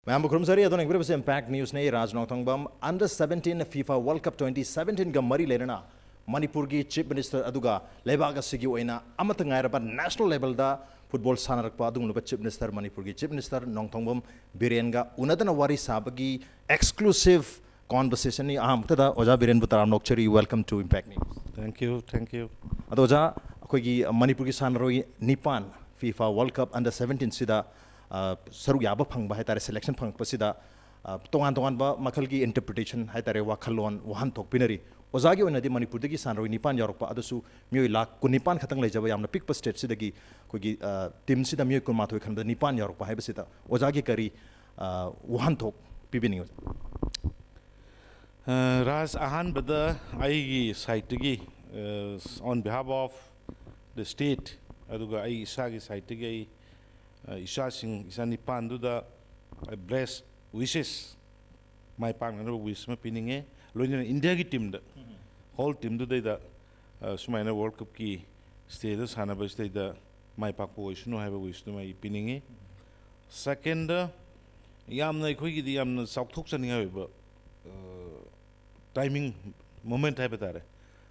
Ma'am Kurumsari adon ekbere bese impact news nei Raj Nongthombam under 17 FIFA World Cup 2017 ga mari lerena Manipur gi chief minister aduga lebaga sigi oina amata ngairaba national level da football sanarakpa adungnuba chief minister Manipur gi chief minister Nongthombam Biren ga unadana wari sabagi exclusive conversation ni ahamtada oja Biren butaram nokchari welcome to impact news. Thank you. Adoja akogi Manipur gi sanaroi Nipan FIFA World Cup under 17 sida saru yaba phangba haitare selection phangpa sida tongan ba makhalgi interpretation haitare wakhalon wahan thokpinari ozagi onadi manipur dagi sanroi nipan yarokpa adusu mioi lak kunipan khatang leijaba yamna pikpa state sidagi kogi team sida mioi kun mathoi khanda nipan yarokpa haiba sida ozagi kari wahan thok pibini Raz ahan bada aigi site gi on behalf of the state aduga ai isagi site gi Isha Singh, Isha Nipan do the bless wishes. My partner wish me pinning a India team, the whole team do the Sumana World Cup key status, Hannibal state the my papa wish no have a wish to my pinning. Second, Yam like Wiki, the Yam South Tuxan, however, timing moment habitat.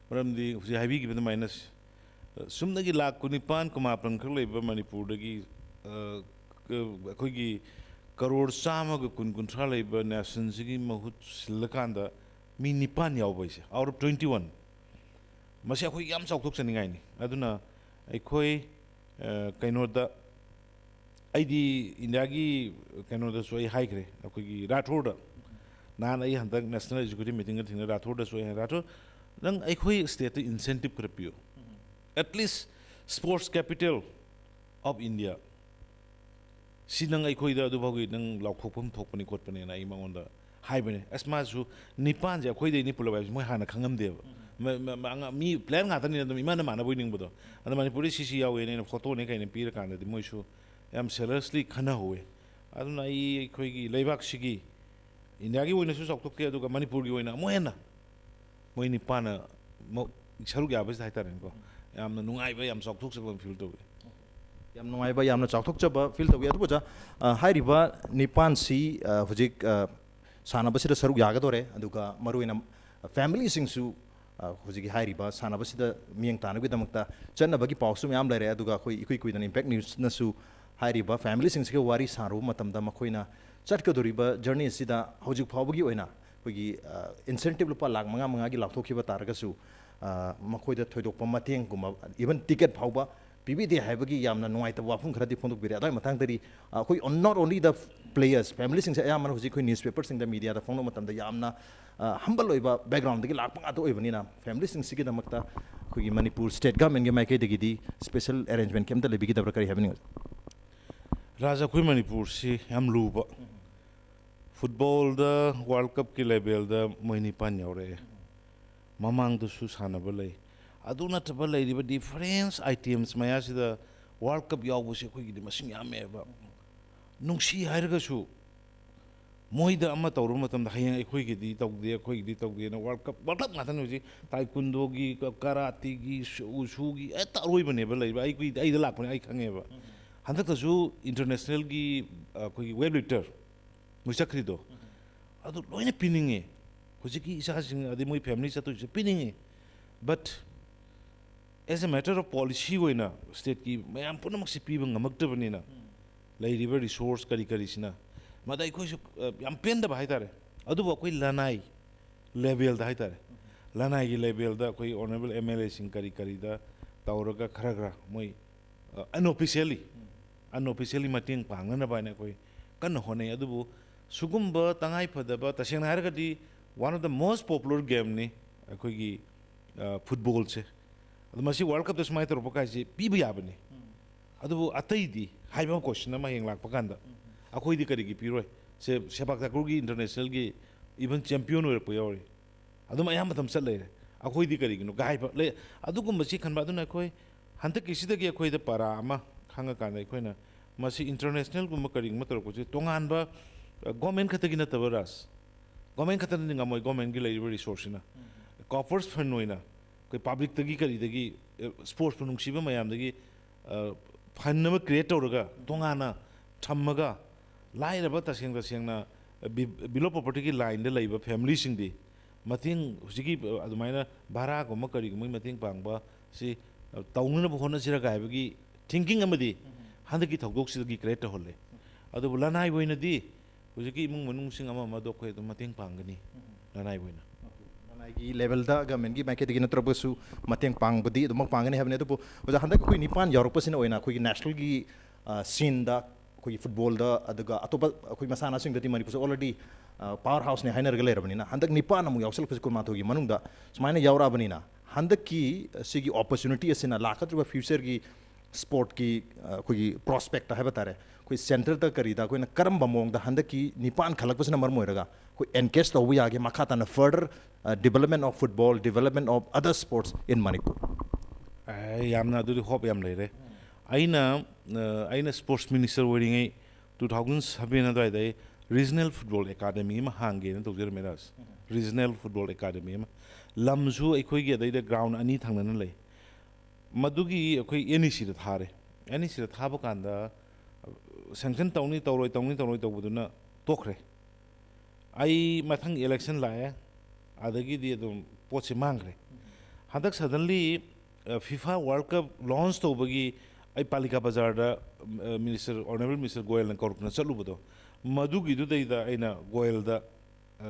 From the heavy given the minus. Sumnagi la Kunipan, come up and Kulaba Manipur. अखोगी crore चामग कुन कुंथ्रा लेब national की महूत सिलकांदा मी निपान यावबैसे out of 21 मसे अखोई याम चाउथोक सनिगाइनी अदुना अखोई कैनोदा आइदी India की कैनोदा सोई हाइग्रे अखोगी राठौर नान आई हंतक नेशनल एग्जीक्यूटिव मीटिंग थिंग राठौर सोई राठौर नंग अखोई स्टेट इंसेंटिव करपियो at least sports capital of India Sinang ay koy da dubagi nang laukopum thokpani kotpani na imangonda haibane asmasu nipan ja koy de ni pulawai mo hana khangam de mi plan nga tani na imana mana boining bodo and manipuri sisi yawe ne photo ne kaine pira kan de moisu am seriously khana howe aduna ai koy gi leibak sigi india gi oina su sok ke aduga manipur gi oina mo hena mo nipan mo saru ga bas haitaren ko am na nungai ba am sok thok saklam feel to yam nungaiba yamna chawthokchaba feel tawi adu boja hairiba nipan si hujik sanabasida saruk yagadore aduga maruina family singsu hujik hairiba sanabasida mieng tanabi damakta channabagi pawsu yam lere aduga khoi ikui dan impact news nasu hairiba family singse wari saru matamda makoina chatkadoriba journey sida hujik phawbagi oina koigi incentive lupa lakh manga manga gi lakthokiba taragasu makoida thoidokpa mateng guma even ticket phawba PBD Habagi Yamna Noita Wafung Kradi Pondu Biria, Matangari, not only the players, families in Yaman Husiko newspapers in the media, the Fondomatan, the Yamna, humble background, the Lapato Evanina, families in Sigida Makta, Kugi Manipur State Government, Yamaka Gidi, special arrangement came the Libiki Bakari having Raja Manipur, see, am Luba. Football, the World Cup Kilabel, the Moinipanyore, Mamang the Susanabalay. Aduna tabala di different items maya sida World Cup yaw se khoi di masing yame ba nungsi hairga su moida amma tawru matam da hayang khoi gi di tawde na World Cup ngatan uji taekwondo gi karate gi ushu gi eta roi bane ba lai ba ai da lak bane ai khange ba handak ta su international gi khoi web editor musakri do adu loine pininge hoji ki isa sing adi moi family sa to pininge but as a matter of policy, we na state ki may am puna magsipi bang magtabani na lay river resource kari sina maday ko am penda ba haitare adu ba koi lanai level da haitare lanai gi level da koi honorable MLA sing kari da tawraga kharagra moi unofficially mating pangana ba na koi kan hone adu bu sugumba tangai phadaba taseng harga di one of the most popular game ni koi gi football se Masi World Cup this matter Pokazi, Bibiabani. Adu Ataidi, Haiba question, Mahing like Paganda. Akoi di Karigi Piro, say Shapakakugi International Gay, even champion or Poyori. Adu Mayamatam Sale, Akoi di Karigino, Gaiba, Adukum Masi can Baduna Koi, Hunter Kisida Koi the Parama, Hangakana Quena, Masi International Gumakaring Motorcosi, Tonganba, Gomen Katagina Tavaras, Gomen Kataning Amoy Gomen Gilay resourcina, Coffers Fenoina. Public tagi kari dagi sports penungsiba mayam dagi fun nama create tawraga tongana thammaga लाइरबा तसेंग तसेंगना below property की line दे लइबा family सिंगदी मतिंग हुजिकी अदुमाइना भारा गुम करी गुम मतिंग पांगबा सि तौनन बहोन सिरा गायबगी थिंकिंग अमदी हंदकी थौदोक सिदगी क्रिएट होले अदुबु लनाइ बोइनदी हुजिकी इमुंग मनुंग सिंग अमा मदो खोय दु मतिंग पांगनी लनाइ बोइना की लेवल दा गवर्नमेंट की माइके दिगिन नत्रबसु मतेंग पांगबदी दुमक पांगने हबने दुबु ओजा हंदक कोई निपान यूरोपसिन ओइना कोई नेशनल की सीन दा कोई फुटबॉल दा अदुगा अतोप कोई मसाना सिंग दति मणिपुर ऑलरेडी पावर हाउस ने हाइनर गले रबनिना हंदक निपान अमु यावसल फस को माथोगी मनुंग दा सुमाइना यावराबनिना हंदक की सिगी अपॉर्चुनिटी असिना लाखत्रबा फ्यूचर की स्पोर्ट की कोई प्रोस्पेक्ट है बतारे कोई सेंटर तक करीदा कोई करम बमोंग दा हंदक की निपान खलक पसना मर मोइरगा कोई एनकेज तौबु यागे मखाता न further development of football, development of other sports in Manipur. Yamna do the hope yam lere. Aina sports minister wearing a 2000s have been a regional football academy ma hangi to their meras. Regional football academy ma lamzu a quick the ground ani thangana lay. Madugi a quick any seat at hare. Any seat at Habakanda sanction tony to wuduna tokre. I mathang election laye. आदगी दिए तो पोचे मांग रहे हाँ तक suddenly FIFA world cup launch तो बगी आई पालिका बाजार दा मिनिस्टर ऑनरेबल मिनिस्टर गोयल ने कॉर्पोरेशन चलू बतो मधु की दुदे इदा आइना गोयल दा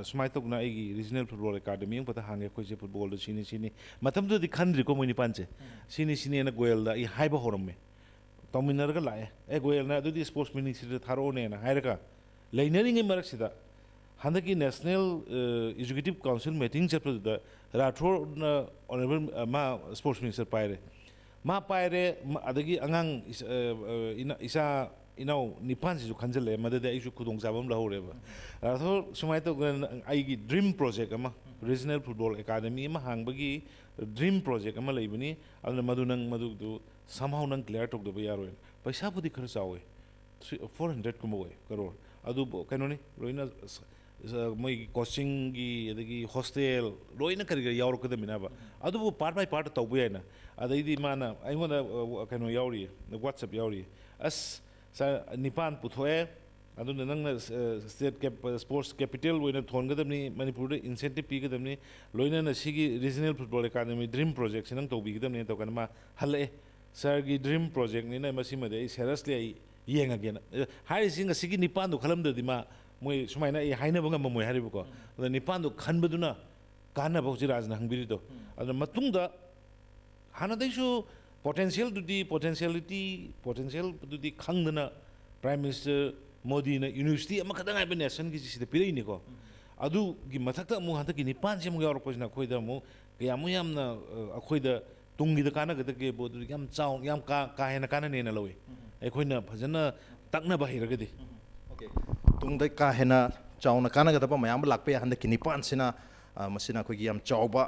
स्माइट तो गुना आइगी रीजनल फुटबॉल एकेडमी यंग पता हांगे कोई जे फुटबॉल दा सीनी मतलब तो दिखंद्री को मुनी पांचे सीनी ना गोयल दा ये हाइबा होरम में तो मिनर का लाए ए गोयल ना दुदी स्पोर्ट्स मिनिस्टर थारो ने ना हाइरका लेनरिंग मरक सिदा हंदकी नेशनल एजुकेटिव काउंसिल मीटिंग चलपदा राठौर ऑनरेबल मा स्पोर्ट्स मिनिस्टर पायरे अदगी अंगांग इसा इनाव निपान से खंजले मदद आइसु खुदोंग जाबम लहौरेबा राठौर सुमाय तो आइगी ड्रीम प्रोजेक्ट अमा रीजनल फुटबॉल एकेडमी अमा हांगबगी ड्रीम प्रोजेक्ट अमा लैबनी अदुना मदुदु समहाउ नंग क्लियर तोगदबा यारोय पैसा बुदी खर चावे 400 कुमोय करोड़ अदु कनोनी रोइना मैं कोचिंग की हॉस्टेल लोन करी यावरकदमीनाब अब पार्ट बाय पार्ट तब याना अदी माना कनो यावरी व्हाट्सएप यावरी अस निपान पुथोए नंग स्टेट स्पोर्ट्स कैपिटल थोनगदमी मणिपुर इंसेंटिव पीगदमी लोनना regional football academy dream project से नंग तौबीगदमी तौकन मा हल्ले सर की ड्रीम प्रोजेक्ट ने सीरियसली येंगेना हाई निपान खलमदी मा मैं सुमाइना हाइनब ngam हारिबको निपान खनबदुना कानब हौजि राजना हंगबिरिदो अद मतुंगदा हानादैसु पोटेंशियल दुदी खंगदना प्राइम मिनिस्टर मोदी ने यूनिवर्सिटी अमा खदंग आइबे नेशन की सिदा पिरैनिको अदु की मथक्ता मु हंतकी निपान से मु यावरपसना खोइदा मु कयामु यामना अखोइदा तुंगीदा कानगदके बोदु याम चाउ याम का हेना काननेना लवे अखोइना फजना तकना बहिरगदि तुंगदा का हेना चाउना कानगदबा मयाम लाकपे हंदकी निपान सिना मसिना कोई याम चाउबा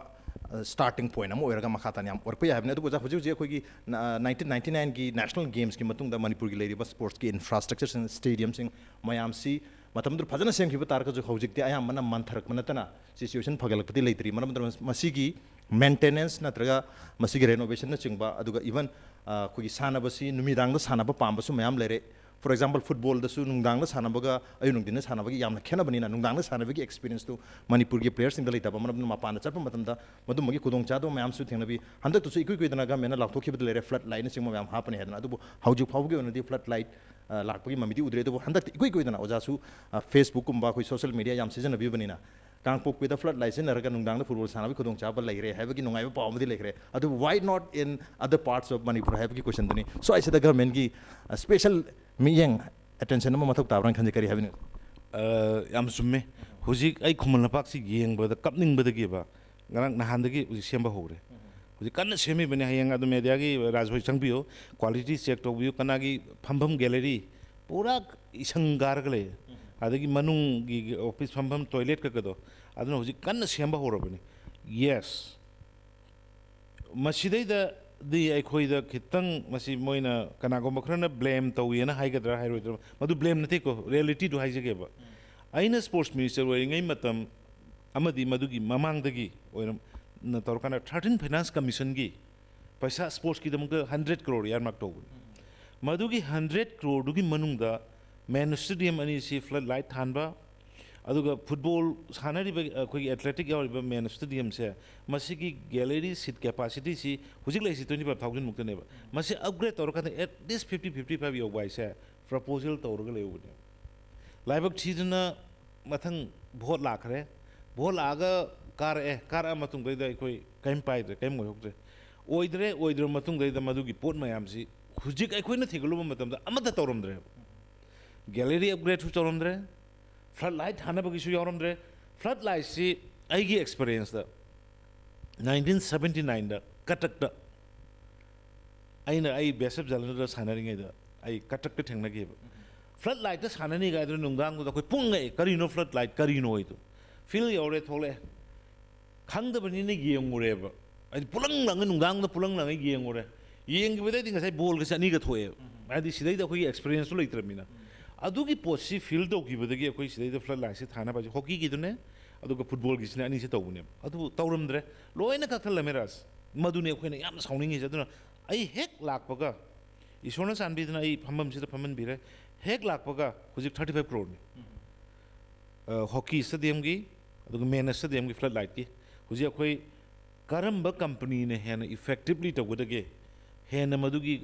स्टार्टिंग पॉइंट अमा ओरगा मखातान याम ओरपे हाबने तो हुजि हुजि कोई 1999 की नेशनल गेम्स की मतुंगदा मणिपुर की लेरिबा स्पोर्ट्स की इंफ्रास्ट्रक्चर स्टेडियम सिंग मयाम सी मतमदुर फजना सेमखिबा तारका जो हौजिकते आयाम मना मंथरक मनतना सिचुएशन फगलकपति लेतरी मनमदुर मसिगी मेंटेनेंस नत्रगा मसिगी रेनोवेशन न चिंगबा अदुगा इवन कोई सानबसी नुमिदांग सानबा पांबसु मयाम लेरे फॉर एग्जांपल फुटबॉल दसु नुंगदांग सानबगा अयु नुंगदिन सानबगी यामना खेनबनिना नुंगदांग सानबगी एक्सपीरियंस तो मणिपुर की प्लेयर्स सिंग लेतबा मनम मपान चप मतमदा मदुमगी खुदोंग चादो मयाम सु थेंगनबी हंदक तुसु इकुइ कुइदनागा मेना लाथोखिबद लेरे फ्लड लाइन सिंग मयाम हापने हेदना अदुबु हाउजु फावगी ओनदी फ्लड लाइट लाकपगी ममिदी उद्रे तो हंदक इकुइ कुइदना ओजासु फेसबुक कुंबा कोई सोशल मीडिया याम सिजनबीबनिना कांगपोकपिदा फ्लड लाइसेंस नरगा नुंगदांग फुटबॉल सानबी खुदोंग चाबा लेरे हैबगी नुंगाइबा पावमदी लेखरे अदु why not in other parts of Manipur हैबगी क्वेश्चन दनी so I say the government की स्पेशल मियंग attention ama mathok tabran khanje kari habini yam summe hujik ai khumul napak si yengbada kapning badagi ba ngarang nahandagi uji semba hore hujik kan semi bani hayang adu media gi rajbhai changbiyo quality check to biyo kanagi phambam gallery pura isangar gale adagi manung gi office phambam toilet ka kado aduna hujik kan semba hore bani yes masidai da the अखोइदा खितंग Masih Moina कनागो मखरना blame तौयेना हाइगद्रा हाइरोइद्रा मदु blame नते को reality दु हाइजगेबा आइना sports minister वेरिंगै मतम अमदी मदुगी ममांगदगी ओइरम न तौरकाना 13 finance commission की पैसा sports की दमक 100 करोड़ यार मक तौ मदुगी 100 करोड़ दुगी मनुंगदा ꯃꯦꯟ ꯁ꯭ꯇꯦꯗꯤꯌꯝ ꯑꯅꯤꯁꯤ ꯐ꯭ꯂꯠ ꯂꯥꯏꯠ ꯊꯥꯟꯕ ꯑꯗꯨꯒ ꯐꯨꯠꯕꯣꯜ ꯁꯥꯟꯅꯔꯤꯕ ꯑꯩꯈꯣꯏꯒꯤ ꯑꯦꯊ꯭ꯂꯦꯇꯤꯛ ꯌꯥꯎꯔꯤꯕ ꯃꯦꯟ ꯁ꯭ꯇꯦꯗꯤꯌꯝꯁꯦ ꯃꯁꯤꯒꯤ ꯒꯦꯂꯔꯤ ꯁꯤꯠ ꯀꯦꯄꯥꯁꯤꯇꯤꯁꯤ ꯍꯧꯖꯤꯛ ꯂꯩꯔꯤꯁꯤ 25,000 ꯃꯨꯛꯇꯅꯦꯕ ꯃꯁꯤ ꯑꯞꯒ꯭ꯔꯦꯗ ꯇꯧꯔꯀꯥꯟꯗ ꯑꯦꯠ ꯂꯤꯁ 50-55 ꯌꯧꯕ ꯍꯥꯏꯁꯦ ꯄ꯭ꯔꯄꯣꯖꯦꯜ ꯇꯧꯔꯒ ꯂꯩꯕꯅꯦꯕ ꯂꯥꯏꯕꯛ ꯊꯤꯗꯨꯅ ꯃꯊꯪ ꯚꯣꯠ ꯂꯥꯛꯈ꯭ꯔꯦ ꯚꯣꯠ ꯂꯥꯛꯑꯒ ꯀꯥꯔꯛꯑ ꯃꯇꯨꯡꯗꯩꯗ ꯑꯩꯈꯣꯏ ꯀꯔꯤꯝ ꯄꯥꯏꯗ꯭ꯔꯦ ꯀꯔꯤꯝ ꯑꯣꯏꯍꯧꯗ꯭ꯔꯦ ꯑꯣꯏꯗ꯭ꯔꯕ ꯃꯇꯨꯡꯗꯩꯗ ꯃꯗꯨꯒꯤ ꯄꯣꯠ ꯃꯌꯥꯝꯁꯤ ꯍꯧꯖꯤꯛ ꯑꯩꯈꯣꯏꯅ ꯊꯤꯒꯠꯂꯨꯕ ꯃꯇꯝꯗ ꯑꯃꯠꯇ ꯇꯧꯔꯝꯗ꯭ꯔꯦꯕ ꯒꯦꯂꯔꯤ ꯑꯞꯒ꯭ꯔꯦꯗꯁꯨ ꯇꯧꯔꯝꯗ꯭ꯔꯦ ꯐ꯭ꯂꯠ ꯂꯥꯏꯠ ꯊꯥꯅꯕꯒꯤꯁꯨ ꯌꯥꯎꯔꯝꯗ꯭ꯔꯦ ꯐ꯭ꯂꯠ ꯂꯥꯏꯠꯁꯤ ꯑꯩꯒꯤ ꯑꯦꯛꯁꯄꯤꯔꯤꯌꯦꯟꯁꯇ 1979ꯗ ꯀꯇꯛꯇ ꯑꯩ ꯕꯦꯁꯞ ꯖꯂꯟꯗꯔꯗ ꯁꯥꯟꯅꯔꯤꯉꯩꯗ ꯑꯩ ꯀꯇꯛꯇ ꯊꯦꯡꯅꯈꯤꯕ ꯐ꯭ꯂꯠ ꯂꯥꯏꯠꯇ ꯁꯥꯟꯅꯅꯤ ꯀꯥꯏꯗꯨꯅ ꯅꯨꯡꯗꯥꯡꯗꯨꯗ ꯑꯩꯈꯣꯏ ꯄꯨꯡꯉꯛꯑꯦ ꯀꯔꯤꯅꯣ ꯐ꯭ꯂꯠ ꯂꯥꯏꯠ ꯀꯔꯤꯅꯣ ꯍꯥꯏꯗꯣ ꯐꯤꯜ ꯌꯧꯔꯦ ꯊꯣꯛꯂꯛꯑꯦ ꯈꯪꯗꯕꯅꯤꯅ ꯌꯦꯡꯉꯨꯔꯦꯕ ꯍꯥꯏꯗꯤ ꯄꯨꯂꯪ ꯂꯪꯉ ꯅꯨꯡꯗꯥꯡꯗ ꯄꯨꯂꯪ ꯂꯪꯉ ꯌꯦꯡꯉꯨꯔꯦ ꯌꯦꯡꯈꯤꯕꯗꯩꯗꯤ ꯉꯁꯥꯏ ꯕꯣꯜꯒꯁꯦ ꯑꯅꯤꯒ ꯊꯣꯛꯑꯦꯕ ꯍꯥꯏꯗꯤ ꯁꯤꯗꯩꯗ ꯑꯩꯈꯣꯏꯒꯤ ꯑꯦꯛꯁꯄꯤꯔꯤꯌꯦꯟꯁꯁꯨ ꯂꯩꯇ꯭ꯔꯕꯅꯤꯅ ꯑꯗꯨꯒꯤ ꯄꯣꯠꯁꯤ ꯐꯤꯜ ꯇꯧꯈꯤꯕꯗꯒꯤ ꯑꯩꯈꯣꯏ ꯁꯤꯗꯩꯗ ꯐ꯭ꯂꯠ ꯂꯥꯏꯠꯁꯤ ꯊꯥꯅꯕ ꯍꯥꯏꯁꯦ ꯍꯣꯀꯤꯒꯤꯗꯨꯅꯦ ꯑꯗꯨꯒ ꯐꯨꯠꯕꯣꯜꯒꯤꯁꯤꯅ ꯑꯅꯤꯁꯤ ꯇꯧꯕꯅꯦꯕ ꯑꯗꯨ ꯇꯧꯔꯝꯗ꯭ꯔꯦ ꯂꯣꯏꯅ ꯀꯛꯊꯠꯂꯝꯃꯦ ꯔꯥꯖ ꯃꯗꯨꯅꯤ ꯑꯩꯈꯣꯏꯅ ꯌꯥꯝꯅ ꯁꯥꯎꯅꯤꯡꯉꯤꯁꯦ ꯑꯗꯨꯅ ꯑꯩ ꯍꯦꯛ ꯂꯥꯛꯄꯒ ꯏꯁꯣꯔꯅ ꯆꯥꯟꯕꯤꯗꯨꯅ ꯑꯩ ꯐꯝꯐꯝꯁꯤꯗ ꯐꯝꯍꯟꯕꯤꯔꯦ ꯍꯦꯛ ꯂꯥꯛꯄꯒ ꯍꯧꯖꯤꯛ 35 ꯀ꯭ꯔꯣꯔꯅꯤ ꯍꯣꯀꯤ ꯁ꯭ꯇꯦꯗꯤꯌꯝꯒꯤ ꯑꯗꯨꯒ ꯃꯦꯟ ꯁ꯭ꯇꯦꯗꯤꯌꯝꯒꯤ ꯐ꯭ꯂꯠ ꯂꯥꯏꯠꯀꯤ ꯍꯧꯖꯤꯛ ꯑꯩꯈꯣꯏ ꯀꯔꯝꯕ ꯀꯝꯄꯅꯤꯅ ꯍꯦꯟꯅ ꯏꯐꯦꯛꯇꯤꯕꯂꯤ ꯇꯧꯒꯗꯒꯦ ꯍꯦꯟꯅ ꯃꯗꯨꯒꯤ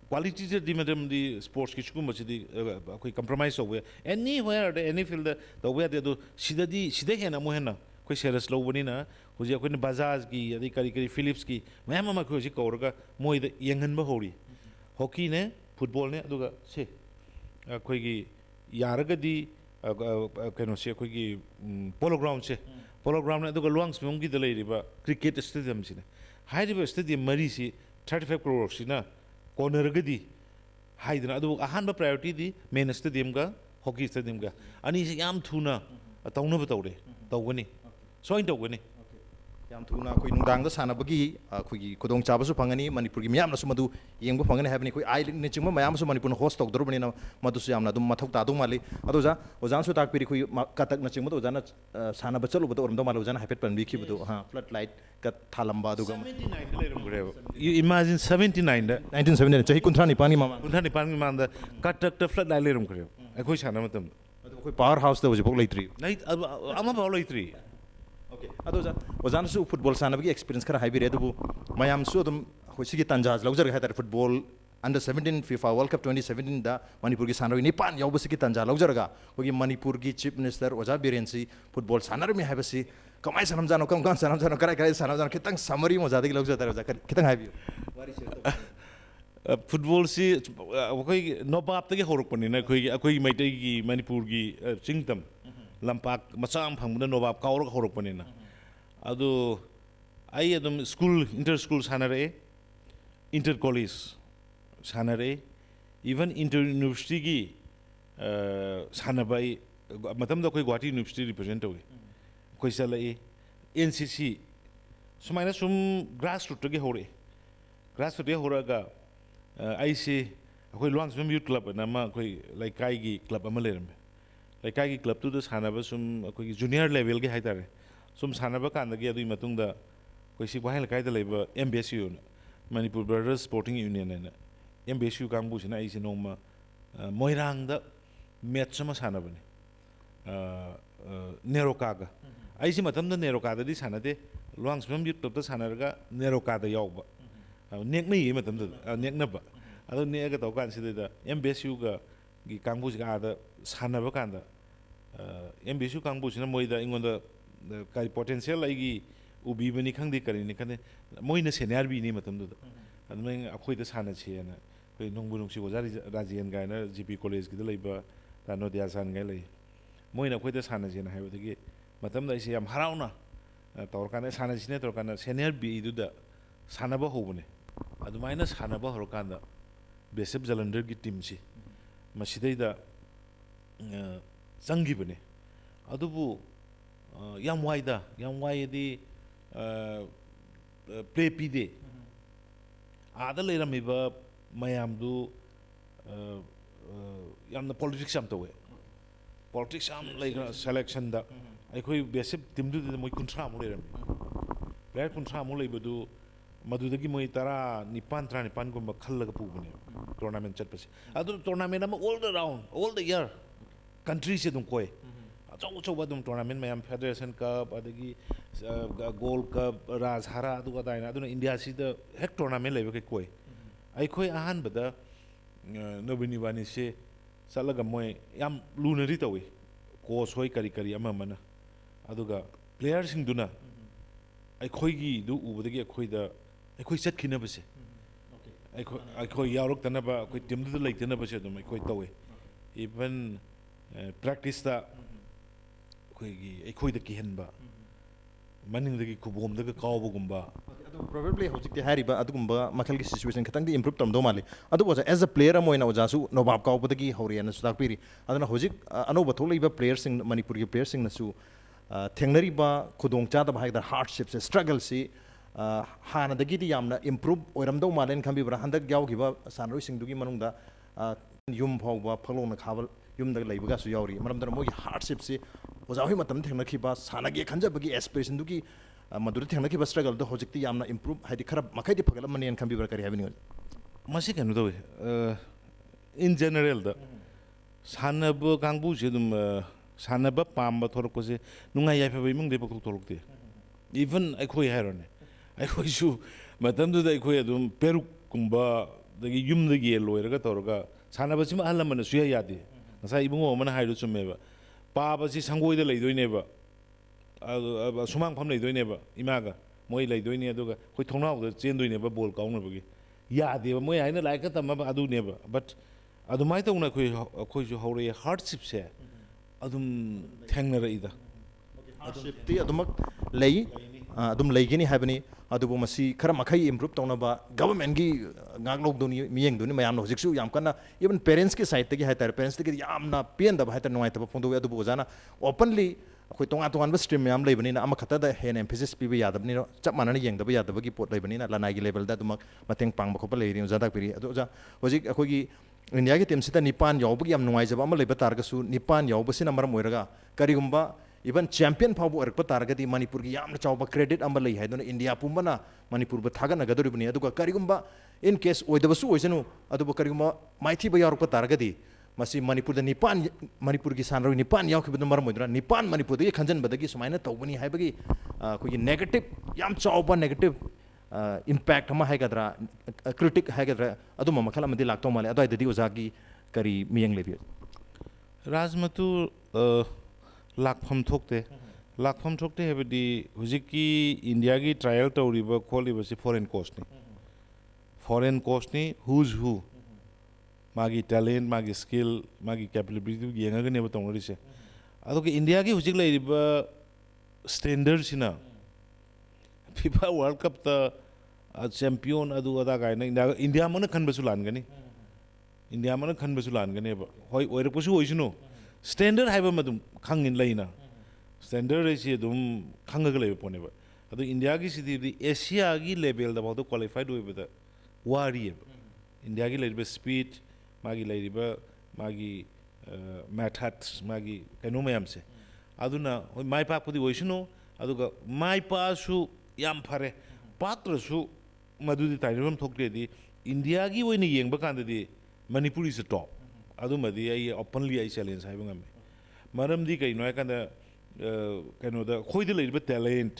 ꯀ꯭ꯋꯥꯂꯤꯇꯤꯗꯗꯤ ꯃꯔꯝꯗꯤ ꯁ꯭ꯄꯣꯔꯠꯁꯀꯤ ꯁꯤꯒꯨꯝꯕꯁꯤꯗꯤ ꯑꯩꯈꯣꯏ ꯀꯝꯄ꯭ꯔꯣꯃꯥꯏꯖ ꯇꯧꯕ ꯌꯥꯏ ꯑꯦꯅꯤ ꯋꯦꯌꯔꯗ ꯑꯦꯅꯤ ꯐꯤꯜꯗ ꯇꯧꯕ ꯌꯥꯗꯦ ꯑꯗꯣ ꯁꯤꯗ ꯍꯦꯟꯅ ꯑꯃꯨꯛ ꯍꯦꯟꯅ ꯑꯩꯈꯣꯏ ꯁꯦꯔꯁ ꯂꯧꯕꯅꯤꯅ ꯍꯧꯖꯤꯛ ꯑꯩꯈꯣꯏꯅ ꯕꯖꯥꯖꯀꯤ ꯑꯗꯩ ꯀꯔꯤ ꯐꯤꯂꯤꯞꯁꯀꯤ ꯃꯌꯥꯝ ꯑꯃ ꯑꯩꯈꯣꯏ ꯍꯧꯖꯤꯛ ꯀꯧꯔꯒ ꯃꯣꯏꯗ ꯌꯦꯡꯍꯟꯕ ꯍꯧꯔꯤ ꯍꯣꯀꯤꯅꯦ ꯐꯨꯠꯕꯣꯜꯅꯦ ꯑꯗꯨꯒ ꯑꯩꯈꯣꯏꯒꯤ ꯌꯥꯔꯒꯗꯤ ꯀꯩꯅꯣꯁꯦ ꯑꯩꯈꯣꯏꯒꯤ ꯄꯣꯂꯣ ꯒ꯭ꯔꯥꯎꯟꯁꯦ ꯄꯣꯂꯣ ꯒ꯭ꯔꯥꯎꯟ ꯑꯗꯨꯒ ꯂꯨꯋꯥꯡꯁꯤꯡꯕꯝꯒꯤꯗ ꯂꯩꯔꯤꯕ ꯀ꯭ꯔꯤꯀꯦꯠ ꯁ꯭ꯇꯦꯗꯤꯌꯝꯁꯤꯅꯦ ꯍꯥꯏꯔꯤꯕ ꯁ꯭ꯇꯦꯗꯤꯌꯝ ꯃꯔꯤꯁꯤ 35 ꯀ꯭ꯔꯣꯔꯁꯤꯅ ꯀꯣꯟꯅꯔꯒꯗꯤ ꯍꯥꯏꯗꯅ ꯑꯗꯨꯕꯨ ꯑꯍꯥꯟꯕ ꯄ꯭ꯔꯥꯏꯌꯣꯔꯤꯇꯤꯗꯤ ꯃꯦꯟ ꯁ꯭ꯇꯦꯗꯤꯌꯝꯒ ꯍꯣꯀꯤ ꯁ꯭ꯇꯦꯗꯤꯌꯝꯒ ꯑꯅꯤꯁꯤ ꯌꯥꯝ ꯊꯨꯅ ꯇꯧꯅꯕ ꯇꯧꯒꯅꯤ ꯁꯣꯏꯅ ꯇꯧꯒꯅꯤ ꯌꯥꯝ ꯊꯨꯅ ꯑꯩꯈꯣꯏ ꯅꯨꯡꯗꯥꯡꯗ ꯁꯥꯟꯅꯕꯒꯤ ꯑꯩꯈꯣꯏꯒꯤ ꯈꯨꯗꯣꯡꯆꯥꯕꯁꯨ ꯐꯪꯒꯅꯤ ꯃꯅꯤꯄꯨꯔꯒꯤ ꯃꯤꯌꯥꯝꯅꯁꯨ ꯃꯗꯨ ꯌꯦꯡꯕ ꯐꯪꯒꯅꯤ ꯍꯥꯏꯕꯅꯤ ꯑꯩꯈꯣꯏ ꯑꯥꯏ ꯂꯤꯛꯅꯆꯤꯡꯕ ꯃꯌꯥꯝ ꯑꯃꯁꯨ ꯃꯅꯤꯄꯨꯔꯅ ꯍꯣꯁ ꯇꯧꯗꯧꯔꯕꯅꯤꯅ ꯃꯗꯨꯁꯨ ꯌꯥꯝꯅ ꯑꯗꯨꯝ ꯃꯊꯧ ꯇꯥꯗꯧ ꯃꯥꯜꯂꯤ ꯑꯗꯣ ꯑꯣꯖꯥꯅꯁꯨ ꯇꯥꯛꯄꯤꯔꯤ ꯑꯩꯈꯣꯏ ꯀꯇꯛꯅꯆꯤꯡꯕꯗ ꯑꯣꯖꯥꯅ ꯁꯥꯟꯅꯕ ꯆꯠꯂꯨꯕꯗ ꯑꯣꯏꯔꯝꯗꯧ ꯃꯥꯜꯂꯤ ꯑꯣꯖꯥꯅ ꯍꯥꯏꯐꯦꯠ ꯄꯟꯕꯤꯈꯤꯕꯗꯣ ꯐ꯭ꯂꯠ ꯂꯥꯏꯠꯀ ꯊꯥꯜꯂꯝꯕ ꯑꯗꯨꯒ 79ꯗ ꯂꯩꯔꯝꯈ꯭ꯔꯦꯕ ꯏꯃꯥꯖꯤꯟ 79ꯗ 1979 ꯆꯍꯤ 39ꯒꯤ ꯃꯃꯥꯡ 39ꯒꯤ ꯃꯃꯥꯡꯗ ꯀꯇꯛꯇ ꯐ꯭ꯂꯠ ꯂꯥꯏꯠ ꯂꯩꯔꯝꯈ꯭ꯔꯦꯕ ꯑꯩꯈꯣꯏ ꯁꯥꯟꯅꯕ ꯃꯇꯝꯗ ꯑꯗꯣ ꯑꯩꯈꯣꯏ ꯄꯥꯋꯔ ꯍꯥꯎꯁꯇ ꯍꯧꯖꯤꯛꯐꯥꯎ ꯂꯩꯇ꯭ꯔꯤ ꯑꯃꯐꯥꯎ ꯂꯩꯇ꯭ꯔꯤ ꯑꯣꯀꯦ ꯑꯗꯣ ꯑꯣꯖꯥꯅꯁꯨ ꯐꯨꯠꯕꯣꯜ ꯁꯥꯟꯅꯕꯒꯤ ꯑꯦꯛꯁꯄꯤꯔꯤꯌꯦꯟꯁ ꯈꯔ ꯍꯥꯏꯕꯤꯔꯦ ꯑꯗꯨꯕꯨ ꯃꯌꯥꯝꯁꯨ ꯑꯗꯨꯝ ꯑꯩꯈꯣꯏ ꯁꯤꯒꯤ ꯇꯥꯟꯖꯥꯁꯤ ꯂꯧꯖꯔꯒꯦ ꯍꯥꯏꯇꯥꯔꯦ football under 17 FIFA world cup 2017 Manipur की सानोई निपान यावबसी तंजा लौजरगा होगी मणिपुर की चीफ मिनिस्टर ओजा बीरेन सी फुटबॉल सानर में हाइबसी कमाई सनम जानो कम सनम जानो कराई सनम जानो खितंग समरी मजा दगी लौजता ओजा खितंग हाइबियो वारी शेयर फुटबॉल से अखोई नोबाब तगे होरकपनिना अखोई मैतै की मणिपुर की चिंगतम लंपाक मचाम फंगबदा नोबाब कावरक होरकपनिना अदो आई अदम स्कूल इंटर स्कूल सानरे इंटर कॉलेज सानरे इवन इंटर यूनिवर्सिटी की सानबाई मतम द कोई गुवाहाटी यूनिवर्सिटी रिप्रेजेंट तौगे कोई चलए एनसीसी सुमाइना सुम ग्रास रूट तगे होरे ग्रास रूट होरगा ऐसे अखोई लुआंगसम यूथ क्लब नामा अखोई लाइकाई क्लब अमा लेरमे लाइकाई क्लब तुद सानबा सुम अखोई जूनियर लेवल के हाइतारे सुम सानबा कांदगी अदुई मतुंगदा कोई सी वाहल कायदा लेबा एमबीएसयू मणिपुर ब्रदर्स स्पोर्टिंग यूनियन है एमबीएसयू कांगबुसिना ऐसे नोमा मोइरांगदा मैच अमा सानबने नेरोकागा ऐसे मतमदा नेरोकाददी सानदे लुआंगसम यूथ क्लब सानरगा नेरोकादा यावबा नेकनै मतमदा नेकनबा अदो नेगा तौ कानसिदा एमबीएसयू गा गी कांगबुसिगा आदा सानबा कांदा एमबीएसयू कांगबुसिना मोइदा इंगोंदा कारी पोटेंशियल आइगी उबीबनी खंगदे करिनि खने मोइना सेनियर बीनी मतमदुदा अदमै अखोइदा सानछेना कोइ नोंबु नोंसि ओजा राजियन गायना जीपी कॉलेज गिदा लैबा तानोदिया सान गाय लै मोइना अखोइदा सानछेना हाइबदगी मतमदा इसे याम हराउना तौरकाने सानछिने तौरकाना सेनियर बीदुदा सानबा होबने अदुमाइना सानबा हरकांदा बेसेप जलंधर की टीम से मसिदैदा चंगिबने अदुबु याम वाइदी प्ले पीदे आदा लेरमिबा मयामदु यामना पॉलिटिक्स याम तवे पॉलिटिक्स याम लेगा सिलेक्शन दा अखोई बेसिक टीम दु मोइ कुंथ्रा मु लेरमि प्लेयर कुंथ्रा मु लेबदु ꯃꯗꯨꯗꯒꯤ ꯃꯣꯏ 19-19ꯒꯨꯝꯕ ꯈꯜꯂꯒ ꯄꯨꯕꯅꯦ ꯇꯣꯔꯅꯥꯃꯦꯟ ꯆꯠꯄꯁꯦ ꯑꯗꯨ ꯇꯣꯔꯅꯥꯃꯦꯟ ꯑꯃ all the round all the year countries ꯑꯗꯨꯝ ꯀꯣꯏ ꯑꯆꯧ ꯑꯗꯨꯝ ꯇꯣꯔꯅꯥꯃꯦꯟ ꯃꯌꯥꯝ ꯐꯦꯗꯔꯦꯁꯟ ꯀꯞ ꯑꯗꯒꯤ ꯒꯣꯜ ꯀꯞ ꯔꯥꯖꯍꯥꯔꯥ ꯑꯗꯨꯒ ꯑꯗꯥꯏꯅ ꯑꯗꯨꯅ ꯏꯟꯗꯤꯌꯥꯁꯤꯗ ꯍꯦꯛ ꯇꯣꯔꯅꯥꯃꯦꯟ ꯂꯩꯕꯈꯩ ꯀꯣꯏ ꯑꯩꯈꯣꯏ ꯑꯍꯥꯟꯕꯗ ꯅꯕꯤꯟ ꯏꯕꯥꯅꯤꯁꯦ ꯆꯠꯂꯒ ꯃꯣꯏ ꯌꯥꯝ ꯂꯨꯅꯗꯤ ꯇꯧꯏ ꯀꯣꯆ ꯍꯣꯏ ꯀꯔꯤ ꯑꯃꯅ ꯑꯗꯨꯒ ꯄ꯭ꯂꯦꯌꯔꯁꯤꯡꯗꯨꯅ ꯑꯩꯈꯣꯏꯒꯤꯗꯨ ꯎꯕꯗꯒꯤ ꯑꯩꯈꯣꯏ ꯆꯠꯈꯤꯅꯕꯁꯦ ꯑꯩꯈꯣꯏ ꯌꯥꯎꯔꯛꯇꯅꯕ ꯑꯩꯈꯣꯏ ꯇꯤꯝꯗꯨꯗ ꯂꯩꯇꯅꯕꯁꯦ ꯑꯗꯨꯝ ꯑꯩꯈꯣꯏ ꯇꯧꯏ ꯏꯚꯟ ꯄ꯭ꯔꯦꯛꯇꯤꯁꯇ ꯑꯩꯈꯣꯏꯗ ꯀꯤꯍꯟꯕ ꯃꯅꯤꯡꯗꯒꯤ ꯈꯨꯕꯣꯝꯗꯒ ꯀꯥꯎꯕꯒꯨꯝꯕ ꯄ꯭ꯔꯣꯕꯦꯕꯂꯤ ꯍꯧꯖꯤꯛꯇꯤ ꯍꯥꯏꯔꯤꯕ ꯑꯗꯨꯒꯨꯝꯕ ꯃꯈꯜꯒꯤ ꯁꯤꯆꯨꯋꯦꯁꯟ ꯈꯤꯇꯪꯗꯤ ꯏꯝꯄ꯭ꯔꯨꯞ ꯇꯧꯔꯝꯗꯧ ꯃꯥꯜꯂꯤ ꯑꯗꯨꯕꯨ ꯑꯣꯖꯥ ꯑꯦꯖ ꯑ ꯄ꯭ꯂꯦꯌꯔ ꯑꯃ ꯑꯣꯏꯅ ꯑꯣꯖꯥꯁꯨ ꯅꯣꯕꯥꯞ ꯀꯥꯎꯕꯗꯒꯤ ꯍꯧꯔꯛꯑꯦꯅꯁꯨ ꯇꯥꯛꯄꯤꯔꯤ ꯑꯗꯨꯅ ꯍꯧꯖꯤꯛ ꯑꯅꯧꯕ ꯊꯣꯛꯂꯛꯏꯕ ꯄ꯭ꯂꯦꯌꯔꯁꯤꯡ ꯃꯅꯤꯄꯨꯔꯒꯤ ꯄ꯭ꯂꯦꯌꯔꯁꯤꯡꯅꯁꯨ ꯊꯦꯡꯅꯔꯤꯕ ꯈꯨꯗꯣꯡꯆꯥꯗꯕ ꯍꯥꯏꯒꯗ꯭ꯔꯥ ꯍꯥꯔꯗꯁꯤꯞꯁꯦ ꯁ꯭ꯇ꯭ꯔꯒꯜꯁꯤ ꯍꯥꯟꯅꯗꯒꯤꯗꯤ ꯌꯥꯝꯅ ꯏꯝꯄ꯭ꯔꯨꯞ ꯑꯣꯏꯔꯝꯗꯧ ꯃꯥꯜꯂꯦꯅ ꯈꯟꯕꯤꯕ꯭ꯔꯥ ꯍꯟꯗꯛ ꯌꯥꯎꯈꯤꯕ ꯁꯥꯟꯅꯔꯣꯏꯁꯤꯡꯗꯨꯒꯤ ꯃꯅꯨꯡꯗ ꯌꯨꯝ ꯐꯥꯎꯕ ꯐꯛꯂꯣꯡꯅ ꯈꯥꯕ ꯌꯨꯝꯗ ꯂꯩꯕꯒꯁꯨ ꯌꯥꯎꯔꯤ ꯃꯔꯝꯗꯨꯅ ꯃꯣꯏꯒꯤ ꯍꯥꯔꯗꯁꯤꯞꯁꯤ ꯑꯣꯖꯥ ꯍꯣꯏ ꯃꯇꯝꯗ ꯊꯦꯡꯅꯈꯤꯕ ꯁꯥꯟꯅꯒꯦ ꯈꯟꯖꯕꯒꯤ ꯑꯦꯁꯄꯤꯔꯦꯁꯟꯗꯨꯒꯤ ꯃꯗꯨꯗ ꯊꯦꯡꯅꯈꯤꯕ ꯁ꯭ꯇ꯭ꯔꯒꯜꯗꯣ ꯍꯧꯖꯤꯛꯇꯤ ꯌꯥꯝꯅ ꯏꯝꯄ꯭ꯔꯨꯞ ꯍꯥꯏꯗꯤ ꯈꯔ ꯃꯈꯩꯗꯤ ꯐꯒꯠꯂꯝꯃꯅꯤꯅ ꯈꯟꯕꯤꯕ꯭ꯔꯥ ꯀꯔꯤ ꯍꯥꯏꯕꯤꯅꯤꯡꯉꯤ ꯃꯁꯤ ꯀꯩꯅꯣ ꯇꯧꯏ ꯏꯟ ꯖꯦꯅꯔꯦꯜꯗ ꯁꯥꯟꯅꯕ ꯀꯥꯡꯕꯨꯁꯦ ꯑꯗꯨꯝ ꯁꯥꯟꯅꯕ ꯄꯥꯝꯕ ꯊꯣꯛꯂꯛꯄꯁꯦ ꯅꯨꯡꯉꯥꯏ ꯌꯥꯏꯐꯕ ꯏꯃꯨꯡꯗꯩ ꯄꯣꯛꯊꯣꯛ ꯊꯣꯛꯂꯛꯇꯦ ꯏꯚꯟ ꯑꯩꯈꯣꯏ ꯍꯥꯏꯔꯣꯅꯦ ꯑꯩꯈꯣꯏꯁꯨ ꯃꯇꯝꯗꯨꯗ ꯑꯩꯈꯣꯏ ꯑꯗꯨꯝ ꯄꯦꯔꯨꯛꯀꯨꯝꯕ ꯑꯗꯒꯤ ꯌꯨꯝꯗ ꯌꯦꯟ ꯂꯣꯏꯔꯒ ꯇꯧꯔꯒ ꯁꯥꯟꯅꯕꯁꯤꯃ ꯑꯍꯜ ꯂꯃꯟꯅ ꯁꯨꯡꯌꯥ ꯌꯥꯗꯦ ꯉꯁꯥꯏ ꯏꯕꯨꯡꯉꯣ ꯑꯃꯅ ꯍꯥꯏꯔꯤꯗꯨ ꯆꯨꯝꯃꯦꯕ ꯄꯥꯕꯁꯤ ꯁꯪꯒꯣꯏꯗ ꯂꯩꯗꯣꯏꯅꯦꯕ ꯁꯨꯃꯥꯡꯐꯝ ꯂꯩꯗꯣꯏꯅꯦꯕ ꯏꯃꯥꯒ ꯃꯣꯏ ꯂꯩꯗꯣꯏꯅꯦ ꯑꯗꯨꯒ ꯑꯩꯈꯣꯏ ꯊꯣꯡꯅꯥꯎꯗ ꯆꯦꯟꯗꯣꯏꯅꯦꯕ ꯕꯣꯜ ꯀꯥꯎꯅꯕꯒꯤ ꯌꯥꯗꯦꯕ ꯃꯣꯏ ꯍꯥꯏꯅ ꯂꯥꯏꯔꯤꯛꯀ ꯇꯝꯃꯕ ꯑꯗꯨꯅꯦꯕ ꯕꯠ ꯑꯗꯨꯃꯥꯏꯅ ꯇꯧꯅ ꯑꯩꯈꯣꯏꯁꯨ ꯍꯧꯔꯛꯑꯦ ꯍꯥꯔꯗꯁꯤꯞꯁꯦ ꯑꯗꯨꯝ ꯊꯦꯡꯅꯔꯛꯏꯗ ꯍꯥꯔꯗꯁꯤꯞꯇꯤ ꯑꯗꯨꯃꯛ ꯂꯩ ꯑꯗꯨꯝ ꯂꯩꯒꯅꯤ ꯍꯥꯏꯕꯅꯤ ꯑꯗꯨꯕꯨ ꯃꯁꯤ ꯈꯔ ꯃꯈꯩ ꯏꯝꯄ꯭ꯔꯨꯞ ꯇꯧꯅꯕ ꯒꯚꯔꯟꯃꯦꯟꯠꯒꯤ ꯉꯥꯛꯂꯧꯗꯨꯅꯤ ꯃꯤꯠꯌꯦꯡꯗꯨꯅꯤ ꯃꯌꯥꯝꯅ ꯍꯧꯖꯤꯛꯁꯨ ꯌꯥꯝ ꯀꯟꯅ ꯏꯚꯟ ꯄꯦꯔꯦꯟꯁꯀꯤ ꯁꯥꯏꯠꯇꯒꯤ ꯍꯥꯏꯇꯥꯔꯦ ꯄꯦꯔꯦꯟꯁꯇꯒꯤ ꯌꯥꯝꯅ ꯄꯦꯟꯗꯕ ꯍꯥꯏꯇꯥꯔꯦ ꯅꯨꯡꯉꯥꯏꯇꯕ ꯐꯣꯡꯗꯣꯛꯏ ꯑꯗꯨꯕꯨ ꯑꯣꯖꯥꯅ ꯑꯣꯄꯟꯂꯤ ꯑꯩꯈꯣꯏ ꯇꯣꯉꯥꯟꯕ ꯁ꯭ꯇ꯭ꯔꯤꯝ ꯃꯌꯥꯝ ꯂꯩꯕꯅꯤꯅ ꯑꯃꯈꯛꯇꯗ ꯍꯦꯟꯅ ꯑꯦꯝꯐꯦꯁꯤꯁ ꯄꯤꯕ ꯌꯥꯗꯕꯅꯤꯅ ꯆꯞ ꯃꯥꯟꯅꯅ ꯌꯦꯡꯗꯕ ꯌꯥꯗꯕꯒꯤ ꯄꯣꯠ ꯂꯩꯕꯅꯤꯅ ꯂꯅꯥꯏꯒꯤ ꯂꯦꯚꯦꯜꯗ ꯑꯗꯨꯃꯛ ꯃꯇꯦꯡ ꯄꯥꯡꯕ ꯈꯣꯠꯄ ꯂꯩꯔꯤ ꯑꯣꯖꯥ ꯇꯥꯛꯄꯤꯔꯤ ꯑꯗꯣ ꯑꯣꯖꯥ ꯍꯧꯖꯤꯛ ꯑꯩꯈꯣꯏꯒꯤ ꯏꯟꯗꯤꯌꯥꯒꯤ ꯇꯤꯝꯁꯤꯗ 9 ꯌꯥꯎꯕꯒꯤ ꯌꯥꯝ ꯅꯨꯡꯉꯥꯏꯖꯕ ꯑꯃ ꯂꯩꯕ ꯇꯥꯔꯒꯁꯨ 9 ꯌꯥꯎꯕꯁꯤꯅ ꯃꯔꯝ ꯑꯣꯏꯔꯒ ꯀꯔꯤꯒꯨꯝꯕ इवन चैंपियन फाव ओरक तारगदी मणिपुर की याम चाव क्रेडिट अम लई है इंडिया पुंबना मणिपुर थागनगदोरिबनी अदुगा करिगुंबा इन केस ओइदबसु ओइसनु अदुबो करिगुंबा माइथीब यारक तारगदी मसी मणिपुर निपान मणिपुर की सानरो निपान याखिबद मरम ओइदरा निपान मणिपुर दगी खंजनबदगी सुमाइना तौबनी हाइबगी कोई नेगेटिव याम चावबा नेगेटिव इम्पैक्ट अमा हाइगदरा क्रिटिक हाइगदरा अदुम मखल अमदि लाक्तौ माले अदाइददी ओजागी करी मियंग लेबि राजमतु लाखफम थोकते हैबदी हुजिकी इंडिया की ट्रायल तौरीब खोलीबसी फॉरेन कोस्ट नि हुज हु मागी टैलेंट मागी स्किल मागी कैपेबिलिटी येंगगने बतौनरिसे अदोके इंडिया की हुजिक लैरिब स्टैंडर्ड सिना फीफा वर्ल्ड कप ता चैंपियन अदु अदा गायना इंडिया मन खनबसु लानगनी इंडिया मन खनबसु लानगने होय ओइरपसु ओइसनु स्टैंडर्ड हाइबा मदुम खंगिन लैना स्टैंडर्ड रेसी दुम खंगग लेबे पोनेबा अदु इंडिया की सिटी एशिया की लेवल दा बहुत क्वालिफाइड होइबदा वारी इंडिया की लेबे स्पीड मागी लेबे मागी मैथड्स मागी कनो मयम से अदुना माइ पाकपुदी ओइसनु अदुगा माइ पासु याम फरे पात्रसु मदुदी ताइरम थोकरेदी इंडिया की ओइने येंगबा कांददी मणिपुरी से टॉप अदुमदी आई ओपनली आई चैलेंज हाइबा ngame maramdi kaino akanda kaino da khoide leiba talent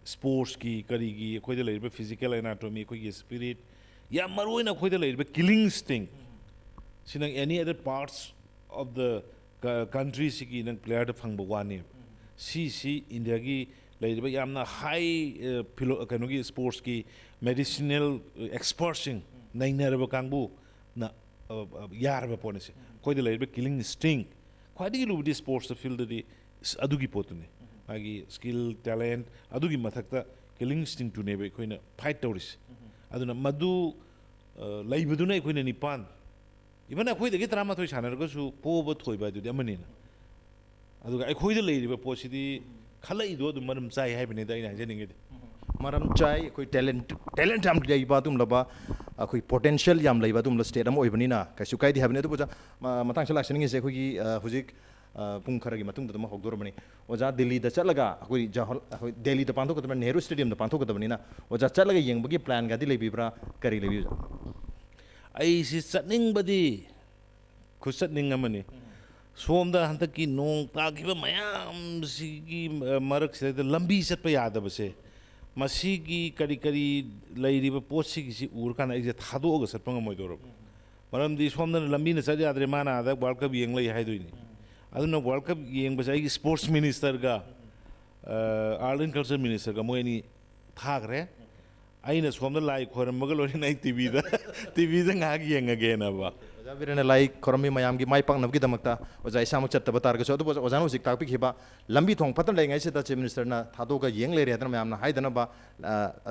sports ki kari gi khoide leiba physical anatomy khoi gi spirit ya maroina khoide leiba killing instinct sinang any other parts of the country sigi nang player da phangba wani si india gi leiba yamna high kaino gi sports ki medicinal experts nainaraba kangbu na yarba ponese khoide leiba killing instinct ख्वाइदगी लुबदी sports field दी अदुगी पोतुने मागी skill talent अदुगी मथक्ता killing instinct टुने बे खोइना फाइट तौरिस अदुना मदु लैबदुना खोइना निपान इवन अखोइदगी 13 सानरगसु पोबो थोइबा दुदि अमनिना अदुगा अखोइदा लैरिबा पोसिदी खलैदो अदु मरम चाइ हाइबने दा इना हाइजनिंगेदि मरम चाइ कोई टैलेंट हम लैबा तुम लबा कोई पोटेंशियल याम लैबा तुम स्टेट अम ओइबनिना कैसु काइदि हाबने दुबो मतंग लाक्सनिंग से कोई हुजिक ꯄꯨꯡ ꯈꯔꯒꯤ ꯃꯇꯨꯡꯗ ꯑꯗꯨꯝ ꯍꯧꯗꯣꯔꯕꯅꯤ ꯑꯣꯖꯥ ꯗꯤꯜꯂꯤꯗ ꯆꯠꯂꯒ ꯑꯩꯈꯣꯏ ꯑꯩꯈꯣꯏ ꯗꯦꯜꯂꯤꯗ ꯄꯥꯡꯊꯣꯛꯀꯗꯕ ꯅꯦꯍꯔꯨ ꯁ꯭ꯇꯦꯗꯤꯌꯝꯗ ꯄꯥꯡꯊꯣꯛꯀꯗꯕꯅꯤꯅ ꯑꯣꯖꯥ ꯆꯠꯂꯒ ꯌꯦꯡꯕꯒꯤ ꯄ꯭ꯂꯥꯟꯒꯗꯤ ꯂꯩꯕꯤꯕ꯭ꯔꯥ ꯀꯔꯤ ꯂꯩꯕꯤꯕ꯭ꯔꯥ ꯑꯩꯁꯤ ꯆꯠꯅꯤꯡꯕꯗꯤ ꯈꯨꯆꯠꯅꯤꯡ ꯑꯃꯅꯤ ꯁꯣꯝꯗ ꯍꯟꯗꯛꯀꯤ ꯅꯣꯡ ꯇꯥꯈꯤꯕ ꯃꯌꯥꯝꯁꯤꯒꯤ ꯃꯔꯛꯁꯤꯗ ꯂꯝꯕꯤ ꯆꯠꯄ ꯌꯥꯗꯕꯁꯦ ꯃꯁꯤꯒꯤ ꯀꯔꯤ ꯀꯔꯤ ꯂꯩꯔꯤꯕ ꯄꯣꯠꯁꯤꯒꯤꯁꯤ ꯎꯔꯀꯥꯟꯗ ꯑꯩꯁꯦ ꯊꯥꯗꯣꯛꯑꯒ ꯆꯠꯄ ꯉꯝꯃꯣꯏꯗꯧꯔꯕ ꯃꯔꯝꯗꯤ ꯁꯣꯝꯗꯅ ꯂꯝꯕꯤꯅ ꯆꯠ ꯌꯥꯗ꯭ꯔꯦ ꯃꯥꯅ ꯑꯥꯗ ꯋꯥꯔꯜ ꯀꯞ ꯌꯦꯡ ꯂꯩ ꯍꯥꯏꯗꯣꯏꯅꯤ ꯑꯗꯨꯅ ꯋꯥꯔꯜ ꯀꯞ ꯌꯦꯡꯕꯁꯦ ꯑꯩꯒꯤ ꯁ꯭ꯄꯣꯔꯠꯁ ꯃꯤꯅꯤꯁꯇꯔꯒ ꯑꯥꯔꯠ ꯑꯦꯟ ꯀꯜꯆꯔ ꯃꯤꯅꯤꯁꯇꯔꯒ ꯃꯣꯏ ꯑꯅꯤ ꯊꯥꯈ꯭ꯔꯦ ꯑꯩꯅ ꯁꯣꯝꯗ ꯂꯥꯏ ꯈꯣꯏꯔꯝꯕꯒ ꯂꯣꯏꯅꯅ ꯑꯩ ꯇꯤꯚꯤꯗ ꯉꯥꯏꯍꯥꯛ ꯌꯦꯡꯉꯒꯦꯅꯕ ꯑꯣꯖꯥ ꯕꯤꯔꯦꯟꯅ ꯂꯥꯏ ꯈꯣꯏꯔꯝꯃꯤ ꯃꯌꯥꯝꯒꯤ ꯃꯥꯏ ꯄꯥꯛꯅꯕꯒꯤꯗꯃꯛꯇ ꯑꯣꯖꯥ ꯏꯁꯥꯃꯛ ꯆꯠꯇꯕ ꯇꯥꯔꯒꯁꯨ ꯑꯗꯨꯕꯨ ꯑꯣꯖꯥꯅ ꯍꯧꯖꯤꯛ ꯇꯥꯛꯄꯤꯈꯤꯕ ꯂꯝꯕꯤ ꯊꯣꯡ ꯐꯠꯇꯅ ꯂꯩꯔꯤꯉꯩꯁꯤꯗ ꯆꯤꯐ ꯃꯤꯅꯤꯁꯇꯔꯅ ꯊꯥꯗꯣꯛꯑꯒ ꯌꯦꯡ ꯂꯩꯔꯦ ꯍꯥꯏꯗꯅ ꯃꯌꯥꯝꯅ ꯍꯥꯏꯗꯅꯕ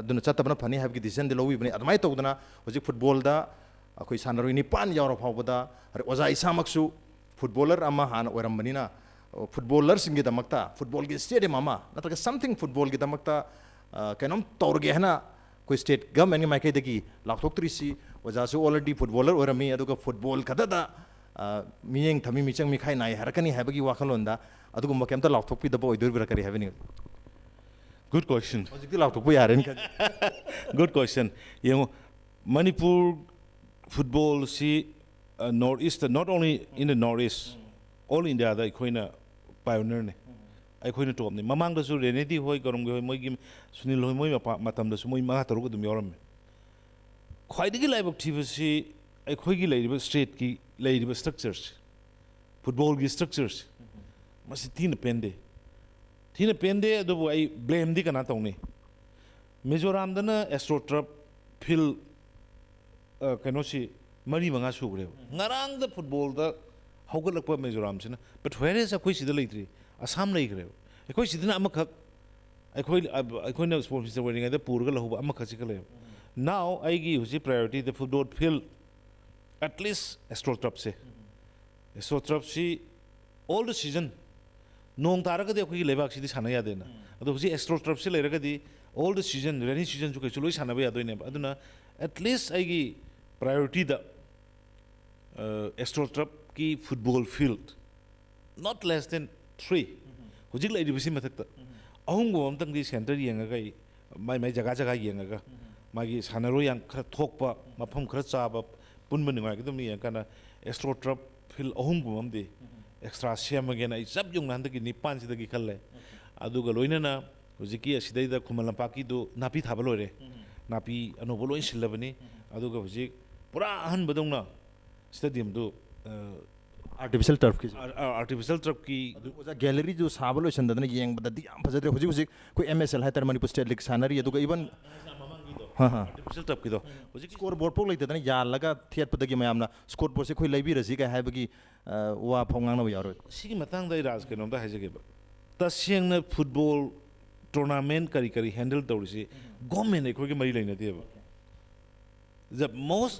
ꯑꯗꯨꯅ ꯆꯠꯇꯕꯅ ꯐꯅꯤ ꯍꯥꯏꯕꯒꯤ ꯗꯤꯁꯤꯖꯟꯗꯤ ꯂꯧꯕꯤꯕꯅꯤ ꯑꯗꯨꯃꯥꯏꯅ ꯇꯧꯗꯅ ꯍꯧꯖꯤꯛ ꯐꯨꯠꯕꯣꯜꯗ ꯑꯩꯈꯣꯏ ꯁꯥꯟꯅꯔꯣꯏ 9 ꯌꯥꯎꯔ ꯐꯥꯎꯕꯗ ꯑꯣꯖꯥ ꯏꯁꯥꯃꯛꯁꯨ ꯐꯨꯠꯕꯣꯂꯔ ꯑꯃ ꯍꯥꯟꯅ ꯑꯣꯏꯔꯝꯕꯅꯤना ꯐꯨꯠꯕꯣꯂꯔꯁꯤꯡꯒꯤꯗꯃꯛꯇ ꯐꯨꯠꯕꯣꯜꯒꯤ ꯁ꯭ꯇꯦꯗꯤꯌꯝ ꯑꯃ ꯅꯠꯇ꯭ꯔꯒ ꯁꯝꯊꯤꯡ ꯐꯨꯠꯕꯣꯜꯒꯤꯗꯃꯛꯇ ꯀꯩꯅꯣꯝ ꯇꯧꯔꯒꯦ ꯍꯥꯏꯅ ꯑꯩꯈꯣꯏ ꯁ꯭ꯇꯦꯠ ꯒꯚꯔꯟꯃꯦꯟꯠꯒꯤ ꯃꯥꯏꯀꯩꯗꯒꯤ ꯂꯥꯎꯊꯣꯛꯇ꯭ꯔꯤꯁꯤ ꯑꯣꯖꯥꯁꯨ ꯑꯣꯜꯔꯦꯗꯤ ꯐꯨꯠꯕꯣꯂꯔ ꯑꯣꯏꯔꯝꯃꯤ ꯑꯗꯨꯒ ꯐꯨꯠꯕꯣꯜ ꯈꯛꯇꯗ ꯃꯤꯠꯌꯦꯡ ꯊꯝꯃꯤ ꯃꯤꯆꯪ ꯃꯤꯈꯥꯏ ꯅꯥꯏ ꯍꯥꯏꯔꯛꯀꯅꯤ ꯍꯥꯏꯕꯒꯤ ꯋꯥꯈꯜꯂꯣꯟꯗ ꯑꯗꯨꯒꯨꯝꯕ ꯀꯩꯝꯇ ꯂꯥꯎꯊꯣꯛꯄꯤꯗꯕ ꯑꯣꯏꯗꯣꯔꯤꯕ꯭ꯔꯥ ꯀꯔꯤ ꯍꯥꯏꯕꯅꯤ ꯒꯨꯗ ꯀ꯭ꯋꯦꯁꯟ ꯍꯧꯖꯤꯛꯇꯤ ꯂꯥꯎꯊꯣꯛꯄ ꯌꯥꯔꯦꯅ ꯈꯜꯂꯤ ꯒꯨꯗ ꯀ꯭ꯋꯦꯁꯟ ꯌꯦꯡꯉꯣ ꯃꯅꯤꯄꯨꯔ ꯐꯨꯠꯕꯣꯜꯁꯤ north east not only in the north east all ꯏꯟꯗꯤꯌꯥꯗ ꯑꯩꯈꯣꯏꯅ ꯄꯥꯏꯑꯣꯅꯤꯌꯔꯅꯤ ꯑꯩꯈꯣꯏꯅ ꯇꯣꯞꯅꯤ ꯃꯃꯥꯡꯗꯁꯨ ꯔꯦꯅꯦꯗꯤ ꯍꯣꯏ ꯒꯧꯔꯝꯒꯤ ꯍꯣꯏ ꯃꯣꯏꯒꯤ ꯁꯨꯅꯤꯜ ꯍꯣꯏ ꯃꯣꯏ ꯃꯇꯝꯗꯁꯨ ꯃꯣꯏ 5-6 ꯑꯗꯨꯝ ꯌꯥꯎꯔꯝꯃꯤ ꯈ꯭ꯋꯥꯏꯗꯒꯤ ꯂꯥꯏꯕꯛ ꯊꯤꯕꯁꯤ ꯑꯩꯈꯣꯏꯒꯤ ꯂꯩꯔꯤꯕ ꯁ꯭ꯇꯦꯠꯀꯤ ꯂꯩꯔꯤꯕ ꯁ꯭ꯇ꯭ꯔꯛꯆꯔꯁꯤ ꯐꯨꯠꯕꯣꯜꯒꯤ ꯁ꯭ꯇ꯭ꯔꯛꯆꯔꯁꯤ ꯃꯁꯤ ꯊꯤꯅ ꯄꯦꯟꯗꯦ ꯑꯗꯨꯕꯨ ꯑꯩ ꯕ꯭ꯂꯦꯝꯗꯤ ꯀꯅꯥ ꯇꯧꯅꯤ ꯃꯤꯖꯣꯔꯥꯝꯗꯅ ꯑꯦꯁꯇ꯭ꯔꯣꯇ꯭ꯔꯞ ꯐꯤꯜ ꯀꯩꯅꯣꯁꯤ 4-5 ꯁꯨꯈ꯭ꯔꯦꯕ ꯉꯔꯥꯡꯗ ꯐꯨꯠꯕꯣꯜꯗ ꯍꯧꯒꯠꯂꯛꯄ ꯃꯤꯖꯣꯔꯥꯝꯁꯤꯅ ꯕꯠ ꯋꯦꯔꯦꯁ ꯑꯩꯈꯣꯏ ꯁꯤꯗ ꯂꯩꯇ꯭ꯔꯤ ꯑꯁꯥꯝ ꯂꯩꯈ꯭ꯔꯦꯕ ꯑꯩꯈꯣꯏ ꯁꯤꯗꯅ ꯑꯃꯈꯛ ꯑꯩꯈꯣꯏꯅ ꯁ꯭ꯄꯣꯔꯠ ꯃꯤꯅꯤꯁꯇꯔ ꯑꯣꯏꯔꯤꯉꯩꯗ ꯄꯨꯔꯒ ꯂꯧꯍꯧꯕ ꯑꯃꯈꯛꯁꯤ ꯈꯜꯂꯦꯕ ꯅꯥꯎ ꯑꯩꯒꯤ ꯍꯧꯖꯤꯛ ꯄ꯭ꯔꯥꯏꯌꯣꯔꯤꯇꯤꯗ ꯐꯨꯠꯕꯣꯜ ꯐꯤꯜ ꯑꯦꯠꯂꯤꯁ ꯑꯦꯁꯇ꯭ꯔꯣꯇ꯭ꯔꯞꯁꯤ ꯑꯣꯜ ꯗ ꯁꯤꯖꯟ ꯅꯣꯡ ꯇꯥꯔꯒꯗꯤ ꯑꯩꯈꯣꯏꯒꯤ ꯂꯩꯕꯥꯛꯁꯤꯗꯤ ꯁꯥꯟꯅ ꯌꯥꯗꯦꯅ ꯑꯗꯣ ꯍꯧꯖꯤꯛ ꯑꯦꯁꯇ꯭ꯔꯣꯇ꯭ꯔꯞꯁꯤ ꯂꯩꯔꯒꯗꯤ ꯑꯣꯜ ꯗ ꯁꯤꯖꯟ ꯔꯦꯅꯤ ꯁꯤꯖꯟꯁꯨ ꯀꯩꯁꯨ ꯂꯣꯏ ꯁꯥꯟꯅꯕ ꯌꯥꯗꯣꯏꯅꯦꯕ ꯑꯗꯨꯅ ꯑꯦꯠꯂꯤꯁ ꯑꯩꯒꯤ ꯄ꯭ꯔꯥꯏꯌꯣꯔꯤꯇꯤꯗ ꯑꯦꯁꯇ꯭ꯔꯣꯇ꯭ꯔꯞꯀꯤ football field not less than 3 ꯍꯧꯖꯤꯛ ꯂꯩꯔꯤꯕꯁꯤ ꯃꯊꯛꯇ ꯑꯍꯨꯝꯒꯨꯝꯕ ꯑꯃꯇꯪꯗꯤ ꯁꯦꯟꯇꯔ ꯌꯦꯡꯉꯒ ꯃꯥꯏ ꯖꯒꯥ ꯌꯦꯡꯉꯒ ꯃꯥꯒꯤ ꯁꯥꯟꯅꯔꯣꯏ ꯌꯥꯝ ꯈꯔ ꯊꯣꯛꯄ ꯃꯐꯝ ꯈꯔ ꯆꯥꯕ ꯄꯨꯟꯕ ꯅꯨꯡꯉꯥꯏꯒꯗꯕꯅꯤ ꯌꯦꯡꯉꯀꯥꯟꯗ ꯑꯦꯁꯇ꯭ꯔꯣꯇ꯭ꯔꯞ ꯐꯤꯜ 3 ꯑꯃꯗꯤ ꯑꯦꯛꯁꯇ꯭ꯔꯥ ꯁꯦꯝꯃꯒꯦꯅ ꯑꯩ ꯆꯞ ꯌꯨꯡꯅ ꯍꯟꯗꯛꯀꯤ 9 ꯈꯜꯂꯦ ꯑꯗꯨꯒ ꯂꯣꯏꯅꯅ ꯍꯧꯖꯤꯛꯀꯤ ꯑꯁꯤꯗꯩꯗ ꯈꯨꯃꯟ ꯂꯝꯄꯥꯛꯀꯤꯗꯨ ꯅꯥꯄꯤ ꯊꯥꯕ ꯂꯣꯏꯔꯦ ꯅꯥꯄꯤ ꯑꯅꯧꯕ ꯂꯣꯏ ꯁꯤꯜꯂꯕꯅꯤ ꯑꯗꯨꯒ ꯍꯧꯖꯤꯛ ꯄꯨꯔꯥ ꯑꯍꯟꯕꯗꯧꯅ ꯁ꯭ꯇꯦꯗꯤꯌꯝꯗꯨ artificial turf artificial turfꯀꯤ ꯑꯣꯖꯥ ꯒꯦꯂꯔꯤꯗꯨ ꯁꯥꯕ ꯂꯣꯏꯁꯟꯗꯗꯅ ꯌꯦꯡꯕꯗꯗꯤ ꯌꯥꯝ ꯐꯖꯗ꯭ರೆ ꯍꯧꯖꯤꯛ ꯑꯩꯈꯣꯏ MSL ꯍꯥꯏꯇꯥꯔꯦ ꯃꯅꯤꯄꯨꯔ ꯁ꯭ꯇꯦꯠ ꯂꯤꯒ ꯁꯥꯟꯅꯔꯤ ꯑꯗꯨꯒ ꯏꯚꯟ artificial turfꯀꯤꯗꯣ ꯍꯧꯖꯤꯛ ꯁ꯭ꯀꯣꯔ ꯕꯣꯔꯗ ꯐꯥꯎ ꯂꯩꯇꯗꯅ ꯌꯥꯜꯂꯒ ꯊꯦꯠꯄꯗꯒꯤ ꯃꯌꯥꯝꯅ ꯁ꯭ꯀꯣꯔ ꯕꯣꯔꯗꯁꯦ ꯑꯩꯈꯣꯏ ꯂꯩꯕꯤꯔꯁꯤ ꯀꯥꯏ ꯍꯥꯏꯕꯒꯤ ꯋꯥ ꯐꯥꯎ ꯉꯥꯡꯅꯕ ꯌꯥꯎꯔꯣꯏ ꯁꯤꯒꯤ ꯃꯇꯥꯡꯗ ꯑꯩ ꯔꯥꯖ ꯀꯩꯅꯣꯝꯇ ꯍꯥꯏꯖꯒꯦꯕ ꯇꯁꯦꯡꯅ ꯐꯨꯠꯕꯣꯜ ꯇꯣꯔꯅꯥꯃꯦꯟ ꯀꯔꯤ ꯍꯦꯟꯗꯜ ꯇꯧꯔꯤꯁꯤ ꯒꯣꯔꯃꯦꯟ ꯑꯩꯈꯣꯏꯒꯤ ꯃꯔꯤ ꯂꯩꯅꯗꯦꯕ ꯗ ꯃꯣꯁ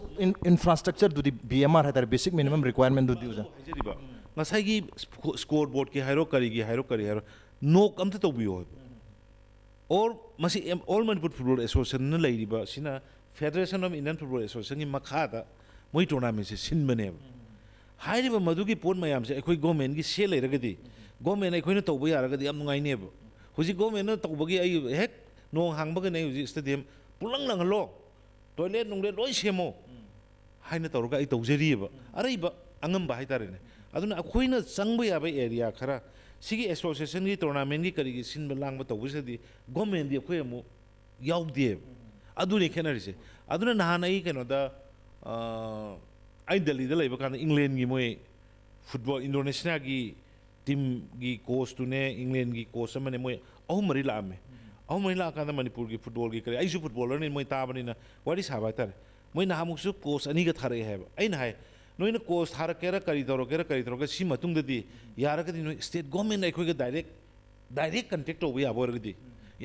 ꯏꯟꯐ꯭ꯔꯥꯁ꯭ꯇ꯭ꯔꯛꯆꯔꯗꯨꯗꯤ BMR ꯍꯥꯏꯇꯥꯔꯦ ꯕꯦꯁꯤꯛ ꯃꯤꯅꯤꯃꯝ ꯔꯤꯀ꯭ꯋꯥꯏꯔꯃꯦꯟꯗꯨꯗꯤ ꯑꯣꯖꯥ ꯍꯥꯏꯖꯔꯤꯕ ꯉꯁꯥꯏꯒꯤ ꯁ꯭ꯀꯣꯔ ꯕꯣꯔꯗꯀꯤ ꯍꯥꯏꯔꯣ ꯀꯔꯤꯒꯤ ꯍꯥꯏꯔꯣ ꯅꯣꯛ ꯑꯝꯇ ꯇꯧꯕꯤꯌꯣ ꯍꯥꯏꯕ ꯑꯣꯔ ꯃꯁꯤ ꯑꯣꯜ ꯃꯅꯤꯄꯨꯔ ꯐꯨꯠꯕꯣꯜ ꯑꯦꯁꯣꯁꯤꯌꯦꯁꯟꯅ ꯂꯩꯔꯤꯕ ꯑꯁꯤꯅ ꯐꯦꯗꯔꯦꯁꯟ ꯑꯣꯐ ꯏꯟꯗꯤꯌꯟ ꯐꯨꯠꯕꯣꯜ ꯑꯦꯁꯣꯁꯤꯌꯦꯁꯟꯒꯤ ꯃꯈꯥꯗ ꯃꯣꯏ ꯇꯣꯔꯅꯥꯃꯦꯟꯁꯦ ꯁꯤꯟꯕꯅꯦꯕ ꯍꯥꯏꯔꯤꯕ ꯃꯗꯨꯒꯤ ꯄꯣꯠ ꯃꯌꯥꯝꯁꯦ ꯑꯩꯈꯣꯏ ꯒꯣꯔꯃꯦꯟꯒꯤ ꯁꯦꯜ ꯂꯩꯔꯒꯗꯤ ꯒꯣꯔꯃꯦꯟ ꯑꯩꯈꯣꯏꯅ ꯇꯧꯕ ꯌꯥꯔꯒꯗꯤ ꯌꯥꯝ ꯅꯨꯡꯉꯥꯏꯅꯦꯕ ꯍꯧꯖꯤꯛ ꯒꯣꯔꯃꯦꯟꯅ ꯇꯧꯕꯒꯤ ꯑꯩ ꯍꯦꯛ ꯅꯣꯡ ꯍꯥꯡꯕꯒꯅꯦ ꯑꯩ ꯍꯧꯖꯤꯛ ꯁ꯭ꯇꯦꯗꯤꯌꯝ ꯄꯨꯡꯂꯪ ꯂꯪꯍꯜꯂꯣ ꯇꯣꯏꯂꯦꯠ ꯅꯨꯡꯂꯦꯠ ꯂꯣꯏ ꯁꯦꯝꯃꯣ ꯍꯥꯏꯅ ꯇꯧꯔꯒ ꯑꯩ ꯇꯧꯖꯔꯤꯑꯕ ꯑꯔꯩꯕ ꯑꯉꯝꯕ ꯍꯥꯏꯇꯥꯔꯦꯅꯦ ꯑꯗꯨꯅ ꯑꯩꯈꯣꯏꯅ ꯆꯪꯕ ꯌꯥꯕ ꯑꯦꯔꯤꯌꯥ ꯈꯔ ꯁꯤꯒꯤ ꯑꯦꯁꯣꯁꯤꯌꯦꯁꯟꯒꯤ ꯇꯣꯔꯅꯥꯃꯦꯟꯒꯤ ꯀꯔꯤꯒꯤ ꯁꯤꯟꯕ ꯂꯥꯡꯕ ꯇꯧꯕꯁꯤꯗꯤ ꯒꯣꯔꯃꯦꯟꯗꯤ ꯑꯩꯈꯣꯏ ꯑꯃꯨꯛ ꯌꯥꯎꯗꯦꯕ ꯑꯗꯨꯅꯤ ꯈꯦꯠꯅꯔꯤꯁꯦ ꯑꯗꯨꯅ ꯅꯍꯥꯟ ꯑꯩ ꯀꯩꯅꯣꯗ ꯑꯩ ꯗꯦꯜꯂꯤꯗ ꯂꯩꯕ ꯀꯥꯟꯗ ꯏꯪꯂꯦꯟꯒꯤ ꯃꯣꯏ ꯐꯨꯠꯕꯣꯜ ꯏꯟꯗꯣꯅꯦꯁꯤꯌꯥꯒꯤ ꯇꯤꯝꯒꯤ ꯀꯣꯆꯇꯨꯅꯦ ꯏꯪꯂꯦꯟꯒꯤ ꯀꯣꯆ ꯑꯃꯅꯦ ꯃꯣꯏ 3-4 ꯂꯥꯛꯑꯝꯃꯦ 3-4 ꯂꯥꯛꯑꯀꯥꯟꯗ ꯃꯅꯤꯄꯨꯔꯒꯤ ꯐꯨꯠꯕꯣꯜꯒꯤ ꯀꯔꯤ ꯑꯩꯁꯨ ꯐꯨꯠꯕꯣꯂꯔꯅꯤ ꯃꯣꯏ ꯇꯥꯕꯅꯤꯅ ꯋꯥꯔꯤ ꯁꯥꯕ ꯍꯥꯏꯇꯥꯔꯦ ꯃꯣꯏ ꯅꯍꯥꯟꯃꯨꯛꯁꯨ ꯀꯣꯆ 2ꯒ ꯊꯥꯔꯛꯑꯦ ꯍꯥꯏꯕ ꯑꯩꯅ ꯍꯥꯏ ꯅꯣꯏꯅ ꯀꯣꯆ ꯊꯥꯔꯛꯀꯦꯔꯥ ꯀꯔꯤ ꯇꯧꯔꯒ ꯁꯤ ꯃꯇꯨꯡꯗꯗꯤ ꯌꯥꯔꯒꯗꯤ ꯅꯣꯏ ꯁ꯭ꯇꯦꯠ ꯒꯣꯔꯃꯦꯟꯅ ꯑꯩꯈꯣꯏꯒ ꯗꯥꯏꯔꯦꯛ ꯀꯟꯇꯦꯛ ꯇꯧꯕ ꯌꯥꯕ ꯑꯣꯏꯔꯒꯗꯤ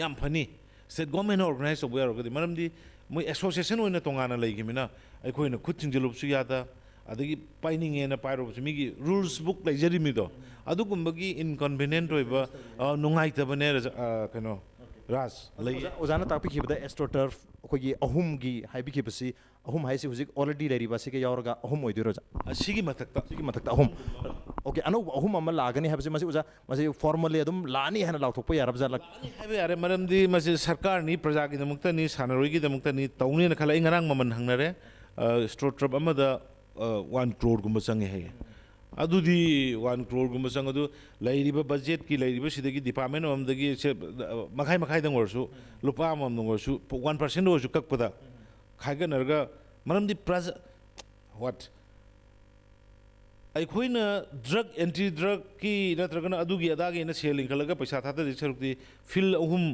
ꯌꯥꯝ ꯐꯅꯤ ꯁ꯭ꯇꯦꯠ ꯒꯣꯔꯃꯦꯟꯅ ꯑꯣꯔꯒꯅꯥꯏꯖ ꯇꯧꯕ ꯌꯥꯔꯒꯗꯤ ꯃꯔꯝꯗꯤ ꯃꯣꯏ ꯑꯦꯁꯣꯁꯤꯌꯦꯁꯟ ꯑꯣꯏꯅ ꯇꯣꯉꯥꯟꯅ ꯂꯩꯈꯤꯕꯅꯤ나 ꯑꯩꯈꯣꯏꯅ ꯈꯨꯠ ꯊꯤꯡꯖꯤꯜꯂꯨꯕꯁꯨ ꯌꯥꯗ ꯑꯗꯒꯤ ꯄꯥꯏꯅꯤꯡꯉꯦꯅ ꯄꯥꯏꯔꯨꯕꯁꯨ ꯃꯤꯒꯤ ꯔꯨꯜꯁ ꯕꯨꯛ ꯂꯩꯖꯔꯤꯃꯤꯗꯣ ꯑꯗꯨꯒꯨꯝꯕꯒꯤ ꯏꯟꯀꯟꯚꯤꯅꯤꯌꯦꯟꯠ ꯑꯣꯏꯕ ꯅꯨꯡꯉꯥꯏꯇꯕꯅꯦ ꯀꯩꯅꯣ ꯔꯥꯖ ꯂꯩ ꯑꯣꯖꯥꯅ ꯇꯥꯛꯄꯤꯈꯤꯕꯗ ꯑꯦꯁꯇ꯭ꯔꯣꯇꯔꯐ ꯑꯩꯈꯣꯏꯒꯤ ꯑꯍꯨꯝꯒꯤ ꯍꯥꯏꯕꯤꯈꯤꯕꯁꯤ ꯑꯍꯨꯝ ꯍꯥꯏꯁꯤ ꯍꯧꯖꯤꯛ ꯑꯣꯜꯔꯦꯗꯤ ꯂꯩꯔꯤꯕ ꯑꯁꯤꯒ ꯌꯥꯎꯔꯒ ꯑꯍꯨꯝ ꯑꯣꯏꯗꯣꯏꯔꯣ ꯑꯣꯖꯥ ꯑꯁꯤꯒꯤ ꯃꯊꯛꯇ ꯁꯤꯒꯤ ꯃꯊꯛꯇ ꯑꯍꯨꯝ ꯑꯣꯀꯦ ꯑꯅꯧꯕ ꯑꯍꯨꯝ ꯑꯃ ꯂꯥꯛꯒꯅꯤ ꯍꯥꯏꯕꯁꯤ ꯃꯁꯤ ꯑꯣꯖꯥ ꯃꯁꯤ ꯐꯣꯔꯃally ꯑꯗꯨꯝ ꯂꯥꯛꯑꯅꯤ ꯍꯥꯏꯅ ꯂꯥꯎꯊꯣꯛꯄ ꯌꯥꯔꯕꯖꯥꯠꯂꯥ ꯍꯥꯏꯕ ꯌꯥꯔꯦ ꯃꯔꯝꯗꯤ ꯃꯁꯤ ꯁꯔꯀꯥꯔꯅꯤ ꯄ꯭ꯔꯖꯥꯒꯤꯗꯃꯛꯇꯅꯤ ꯁꯥꯟꯅꯔꯣꯏꯒꯤꯗꯃꯛꯇꯅꯤ ꯇꯧꯅꯦꯅ ꯈꯜꯂꯦ ꯑꯩ ꯉꯔꯥꯡ ꯃꯃꯜ ꯍꯪꯅꯔꯦ ꯁ꯭ꯇ꯭ꯔꯣꯇ꯭ꯔꯞ ꯑꯃꯗ 1 crore ꯆꯪꯉꯦ ꯍꯥꯏꯌꯦ ꯑꯗꯨꯗꯤ 1 crore ꯆꯪꯉ ꯑꯗꯨ ꯂꯩꯔꯤꯕ ꯕꯖꯦꯠꯀꯤ ꯂꯩꯔꯤꯕ ꯁꯤꯗꯒꯤ ꯗꯤꯄꯥꯔꯠꯃꯦꯟ ꯑꯃꯗꯒꯤ ꯃꯈꯥꯏ ꯃꯈꯥꯏꯗꯪ ꯑꯣꯏꯔꯁꯨ ꯂꯨꯄꯥ ꯑꯃꯃꯝꯗꯪ ꯑꯣꯏꯔꯁꯨ 1% ꯑꯣꯏꯔꯁꯨ ꯀꯛꯄꯗ ꯈꯥꯏꯒꯠꯅꯔꯒ ꯃꯔꯝꯗꯤ ꯄ꯭ꯔꯖꯥ ꯋꯥꯠ ꯑꯩꯈꯣꯏꯅ ꯗ꯭ꯔꯒ ꯑꯦꯟꯇꯤ ꯗ꯭ꯔꯒꯀꯤ ꯅꯠꯇ꯭ꯔꯒꯅ ꯑꯗꯨꯒꯤ ꯑꯗꯥꯒꯤꯅ ꯁꯦꯜ ꯂꯤꯡꯈꯠꯂꯒ ꯄꯩꯁꯥ ꯊꯥꯗꯔꯤ ꯁꯔꯨꯛꯇꯤ ꯐꯤꯜ ꯑꯍꯨꯝ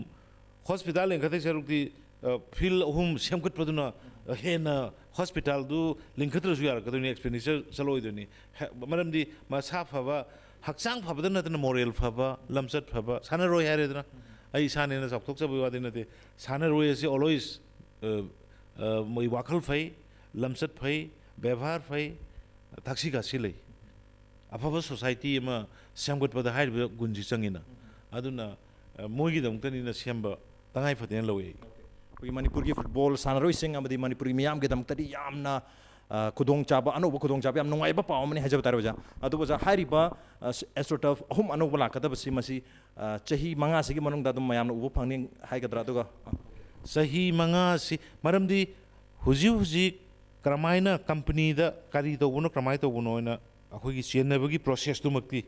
ꯍꯣꯁꯄꯤꯇꯥꯜ ꯂꯤꯡꯈꯠꯇꯩ ꯁꯔꯨꯛꯇꯤ ꯐꯤꯜ ꯑꯍꯨꯝ ꯁꯦꯝꯒꯠꯄꯗꯨꯅ ꯍꯦꯟꯅ ꯍꯣꯁꯄꯤꯇꯥꯜꯗꯨ ꯂꯤꯡꯈꯠꯇ꯭ꯔꯁꯨ ꯌꯥꯔꯛꯀꯗꯣꯏꯅꯤ ꯑꯦꯛꯁꯄꯦꯟꯗꯤꯆꯔ ꯆꯠꯂꯣꯏꯗꯣꯏꯅꯤ ꯃꯔꯝꯗꯤ ꯃꯁా ꯐꯕ ꯍꯛꯆꯥꯡ ꯐꯕꯗ ꯅꯠꯇꯅ ꯃꯣꯔꯦꯜ ꯐꯕ ꯂꯝꯆꯠ ꯐꯕ ꯁꯥꯟꯅꯔꯣꯏ ꯍꯥꯏꯔꯦꯗꯅ ꯑꯩ ꯏꯁꯥꯅꯦꯅ ꯆꯥꯎꯊꯣꯛꯆꯕꯒꯤ ꯋꯥꯗꯤ ꯅꯠꯇꯦ ꯁꯥꯟꯅꯔꯣꯏ ꯑꯁꯤ ꯑꯣꯜꯋꯦꯖ ꯃꯣꯏ ꯋꯥꯈꯜ ꯐꯩ ꯂꯝꯆꯠ ꯐꯩ ꯕꯦꯕꯥꯔ ꯐꯩ ꯊꯛꯁꯤ ꯈꯥꯁꯤ ꯂꯩ ꯑꯐꯕ ꯁꯣꯁꯥꯏꯇꯤ ꯑꯃ ꯁꯦꯝꯒꯠꯄꯗ ꯍꯥꯏꯔꯤꯕ ꯒꯨꯟꯁꯤ ꯆꯪꯉꯤꯅ ꯑꯗꯨꯅ ꯃꯣꯏꯒꯤꯗꯃꯛꯇꯅꯤꯅ ꯁꯦꯝꯕ ꯇꯉꯥꯏ ꯐꯗꯦꯅ ꯂꯧꯏ ꯑꯩꯈꯣꯏꯒꯤ ꯃꯅꯤꯄꯨꯔꯒꯤ ꯐꯨꯠꯕꯣꯜ ꯁꯥꯟꯅꯔꯣꯏꯁꯤꯡ ꯑꯃꯗꯤ ꯃꯅꯤꯄꯨꯔꯤ ꯃꯤꯌꯥꯝꯒꯤꯗꯃꯛꯇꯗꯤ ꯌꯥꯝꯅ ꯈꯨꯗꯣꯡꯆꯥꯕ ꯑꯅꯧꯕ ꯈꯨꯗꯣꯡꯆꯥꯕ ꯌꯥꯝ ꯅꯨꯡꯉꯥꯏꯕ ꯄꯥꯎ ꯑꯃꯅꯤ ꯍꯥꯏꯖꯕ ꯇꯥꯔꯦ ꯑꯣꯖꯥ ꯑꯗꯨꯕꯨ ꯑꯣꯖꯥ ꯍꯥꯏꯔꯤꯕ ꯑꯦꯁꯇ꯭ꯔꯣꯇꯔꯐ ꯑꯍꯨꯝ ꯑꯅꯧꯕ ꯂꯥꯛꯀꯗꯕꯁꯤ ꯃꯁꯤ ꯆꯍꯤ 5ꯁꯤꯒꯤ ꯃꯅꯨꯡꯗ ꯑꯗꯨꯝ ꯃꯌꯥꯝꯅ ꯎꯕ ꯐꯪꯅꯤ ꯍꯥꯏꯒꯗ꯭ꯔꯥ ꯑꯗꯨꯒ ꯆꯍꯤ 5 मरमदी हुजिक हुजिक क्रमायना कंपनीदा करी तौबनो क्रमाय तौबनो ना अखोगी चेन्नबगी प्रोसेस तुमक्ति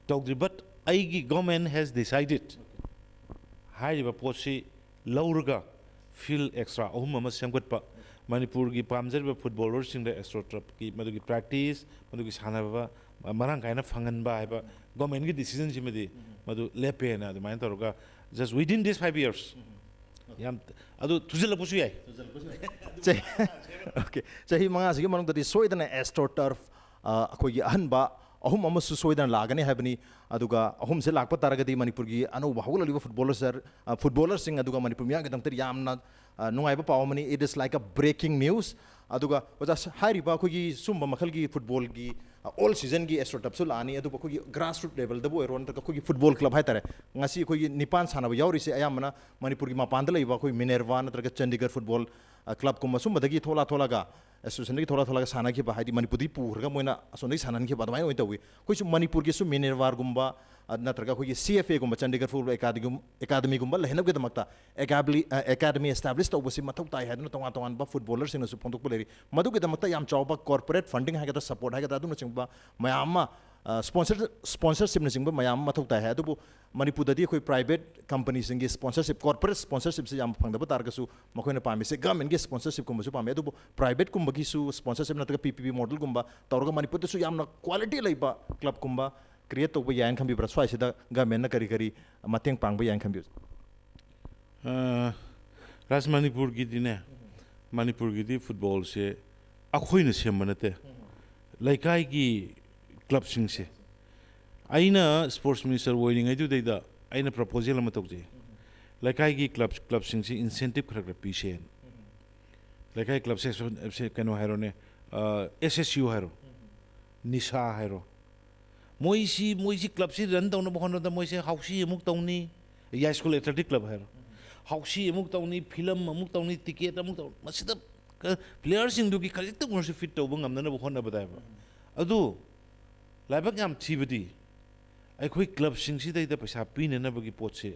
तौद्रि बट आईगी गवर्नमेंट हैज डिसाइडेड हाइरिबा पोसी लौरगा फील एक्स्ट्रा अहुम अमा सेमगतपा मणिपुर की पामजरिबा फुटबॉलर सिंग एस्ट्रोट्रप की मदुगी प्रैक्टिस मदुगी सानाबा मरंग कायना फंगनबा हाइबा गवर्नमेंट की डिसीजन सिमदि मदु लेपेना अदुमाइन तौरगा जस्ट विदिन दिस 5 years याम अदु तुजिलपसु याय ओके चही 5ꯁꯤꯒꯤ ꯃꯅꯨꯡꯗꯗꯤ ꯁꯣꯏꯗꯅ ꯑꯦꯁꯇ꯭ꯔꯣꯇꯔꯐ ꯑꯩꯈꯣꯏꯒꯤ ꯑꯍꯟꯕ ꯑꯍꯨꯝ ꯑꯃꯁꯨ ꯁꯣꯏꯗꯅ ꯂꯥꯛꯒꯅꯤ ꯍꯥꯏꯕꯅꯤ ꯑꯗꯨꯒ ꯑꯍꯨꯝꯁꯦ ꯂꯥꯛꯄ ꯇꯥꯔꯒꯗꯤ ꯃꯅꯤꯄꯨꯔꯒꯤ ꯑꯅꯧꯕ ꯍꯧꯒꯠꯂꯛꯂꯤꯕ ꯐꯨꯠꯕꯣꯂꯔꯁꯤꯡ ꯑꯗꯨꯒ ꯃꯅꯤꯄꯨꯔ ꯃꯤꯌꯥꯝꯒꯤꯗꯃꯛꯇꯗꯤ ꯌꯥꯝꯅ ꯅꯨꯡꯉꯥꯏꯕ ꯄꯥꯎ ꯑꯃꯅꯤ ꯏꯠ ꯏꯁ ꯂꯥꯏꯛ ꯑ ꯕ꯭ꯔꯦꯀꯤꯡ ꯅ꯭ꯌꯨꯁ ꯑꯗꯨꯒ ꯑꯣꯖꯥ ꯍꯥꯏꯔꯤꯕ ꯑꯩꯈꯣꯏꯒꯤ ꯁꯨꯝꯕ ꯃꯈꯜꯒꯤ ꯐꯨꯠꯕꯣꯜꯒꯤ ꯑꯣꯜ ꯁꯤꯖꯟꯒꯤ ꯑꯦꯁꯇ꯭ꯔꯣꯇꯔꯐꯁꯨ ꯂꯥꯛꯑꯅꯤ ꯑꯗꯨꯕꯨ ꯑꯩꯈꯣꯏꯒꯤ ꯒ꯭ꯔꯥꯁ ꯔꯨꯠ ꯂꯦꯚꯦꯜꯗꯕꯨ ꯑꯣꯏꯔꯣ ꯅꯠꯇ꯭ꯔꯒ ꯑꯩꯈꯣꯏꯒꯤ ꯐꯨꯠꯕꯣꯜ ꯀ꯭ꯂꯕ ꯍꯥꯏꯇꯥꯔꯦ ꯉꯁꯤ ꯑꯩꯈꯣꯏꯒꯤ 9 ꯁꯥꯟꯅꯕ ꯌꯥꯎꯔꯤꯁꯦ ꯑꯌꯥꯝꯕꯅ ꯃꯅꯤꯄꯨꯔꯒꯤ ꯃꯄꯥꯟꯗ ꯂꯩꯕ ꯑꯩꯈꯣꯏ ꯃꯤꯅꯦꯔꯚꯥ ꯅꯠꯇ꯭ꯔꯒ ꯆꯟꯗꯤꯒꯔ ꯐꯨꯠꯕꯣꯜ ꯀ꯭ꯂꯕꯀꯨꯝꯕ ꯁꯨꯝꯕꯗꯒꯤ ꯊꯣꯛꯂꯒ ꯑꯦꯁꯣꯁꯤꯌꯦꯁꯟꯗꯒꯤ ꯊꯣꯛꯂꯒ ꯁꯥꯟꯅꯈꯤꯕ ꯍꯥꯏꯗꯤ ꯃꯅꯤꯄꯨꯔꯗꯒꯤ ꯄꯨꯈ꯭ꯔꯒ ꯃꯣꯏꯅ ꯑꯁꯣꯝꯗꯒꯤ ꯁꯥꯟꯅꯍꯟꯈꯤꯕ ꯑꯗꯨꯃꯥꯏꯅ ꯑꯣꯏꯅ ꯇꯧꯋꯤ ꯑꯩꯈꯣꯏꯁꯨ ꯃꯅꯤꯄꯨꯔꯒꯤꯁꯨ ꯃꯤꯅꯦꯔꯚꯥꯒꯨꯝꯕ ꯅꯠꯇ꯭ꯔꯒ ꯑꯩꯈꯣꯏꯒꯤ CFAꯒꯨꯝꯕ ꯆꯟꯗꯤꯒꯔ ꯐꯨꯠꯕꯣꯜ ꯑꯦꯀꯥꯗꯃꯤꯒꯨꯝꯕ ꯂꯩꯍꯟꯅꯕꯒꯤꯗꯃꯛꯇ ꯑꯦꯀꯥꯗꯃꯤ ꯑꯦꯁꯇꯥꯕ꯭ꯂꯤꯁ ꯇꯧꯕꯁꯤ ꯃꯊꯧ ꯇꯥꯏ ꯍꯥꯏꯗꯨꯅ ꯇꯣꯉꯥꯟ ꯇꯣꯉꯥꯟꯕ ꯐꯨꯠꯕꯣꯂꯔꯁꯤꯡꯅꯁꯨ ꯐꯣꯡꯗꯣꯛꯄ ꯂꯩꯔꯤ ꯃꯗꯨꯒꯤꯗꯃꯛꯇ ꯌꯥꯝ ꯆꯥꯎꯕ ꯀꯣꯔꯄꯣꯔꯦꯠ ꯐꯟꯗꯤꯡ ꯍꯥꯏꯒꯗ꯭ꯔꯥ ꯁꯄꯣꯔꯠ ꯍꯥꯏꯒꯗ꯭ꯔꯥ ꯑꯗꯨꯅꯆꯤꯡꯕ ꯃꯌꯥꯝ ꯑꯃ ꯁ꯭ꯄꯣꯟꯁꯔꯁꯤꯞꯅꯆꯤꯡꯕ ꯃꯌꯥꯝ ꯑꯃ ꯃꯊꯧ ꯇꯥꯏ ꯍꯥꯏ ꯑꯗꯨꯕꯨ ꯃꯅꯤꯄꯨꯔꯗꯗꯤ ꯑꯩꯈꯣꯏ ꯄ꯭ꯔꯥꯏꯚꯦꯠ ꯀꯝꯄꯅꯤꯁꯤꯡꯒꯤ ꯁ꯭ꯄꯣꯟꯁꯔꯁꯤꯞ ꯀꯣꯔꯄꯣꯔꯦꯠ ꯁ꯭ꯄꯣꯟꯁꯔꯁꯤꯞꯁꯦ ꯌꯥꯝ ꯐꯪꯗꯕ ꯇꯥꯔꯒꯁꯨ ꯃꯈꯣꯏꯅ ꯄꯥꯝꯃꯤꯁꯦ ꯒꯚꯔꯟꯃꯦꯟꯠꯒꯤ ꯁ꯭ꯄꯣꯟꯁꯔꯁꯤꯞꯀꯨꯝꯕꯁꯨ ꯄꯥꯝꯃꯤ ꯑꯗꯨꯕꯨ ꯄ꯭ꯔꯥꯏꯚꯦꯠꯀꯨꯝꯕꯒꯤꯁꯨ ꯁ꯭ꯄꯣꯟꯁꯔꯁꯤꯞ ꯅꯠꯇ꯭ꯔꯒ PPP ꯃꯣꯗꯦꯜꯒꯨꯝꯕ ꯇꯧꯔꯒ ꯃꯅꯤꯄꯨꯔꯗꯁꯨ ꯌꯥꯝꯅ ꯀ꯭ꯋꯥꯂꯤꯇꯤ ꯂꯩꯕ ꯀ꯭ꯂꯕꯀꯨꯝꯕ क्रिएट तब यान खंबीब्रा स्वाइसिदा गवर्नमेंट करी करी मतेंग पांगबा यान खंबी राज मणिपुर की दिने मणिपुर की दी फुटबॉल से अखोइने सेम नते लैकाई की क्लब सिंग से आइना स्पोर्ट्स मिनिस्टर ओइनिंगै दुदैदा आइना प्रपोजल अमा तौजे लैकाई की क्लब सिंग से इंसेंटिव खरग पीसेन लैकाई क्लब से कनो हैरोने SSU हैरो निशा हैरो मोइसी क्लब से रन तौन बखोन मोइसे हाउसी अमुक तौनी या स्कूल एथलेटिक क्लब है हाउसी अमुक तौनी फिल्म अमुक तौनी टिकेट अमुक तौ मसिदा प्लेयर सिंग दुकी खजित गुणसे फिट तौब ngamna बखोन बदायबा अदु लाइबक याम थिबदी अखोई क्लब सिंग सिदैदा पैसा पिननबगी पोटसे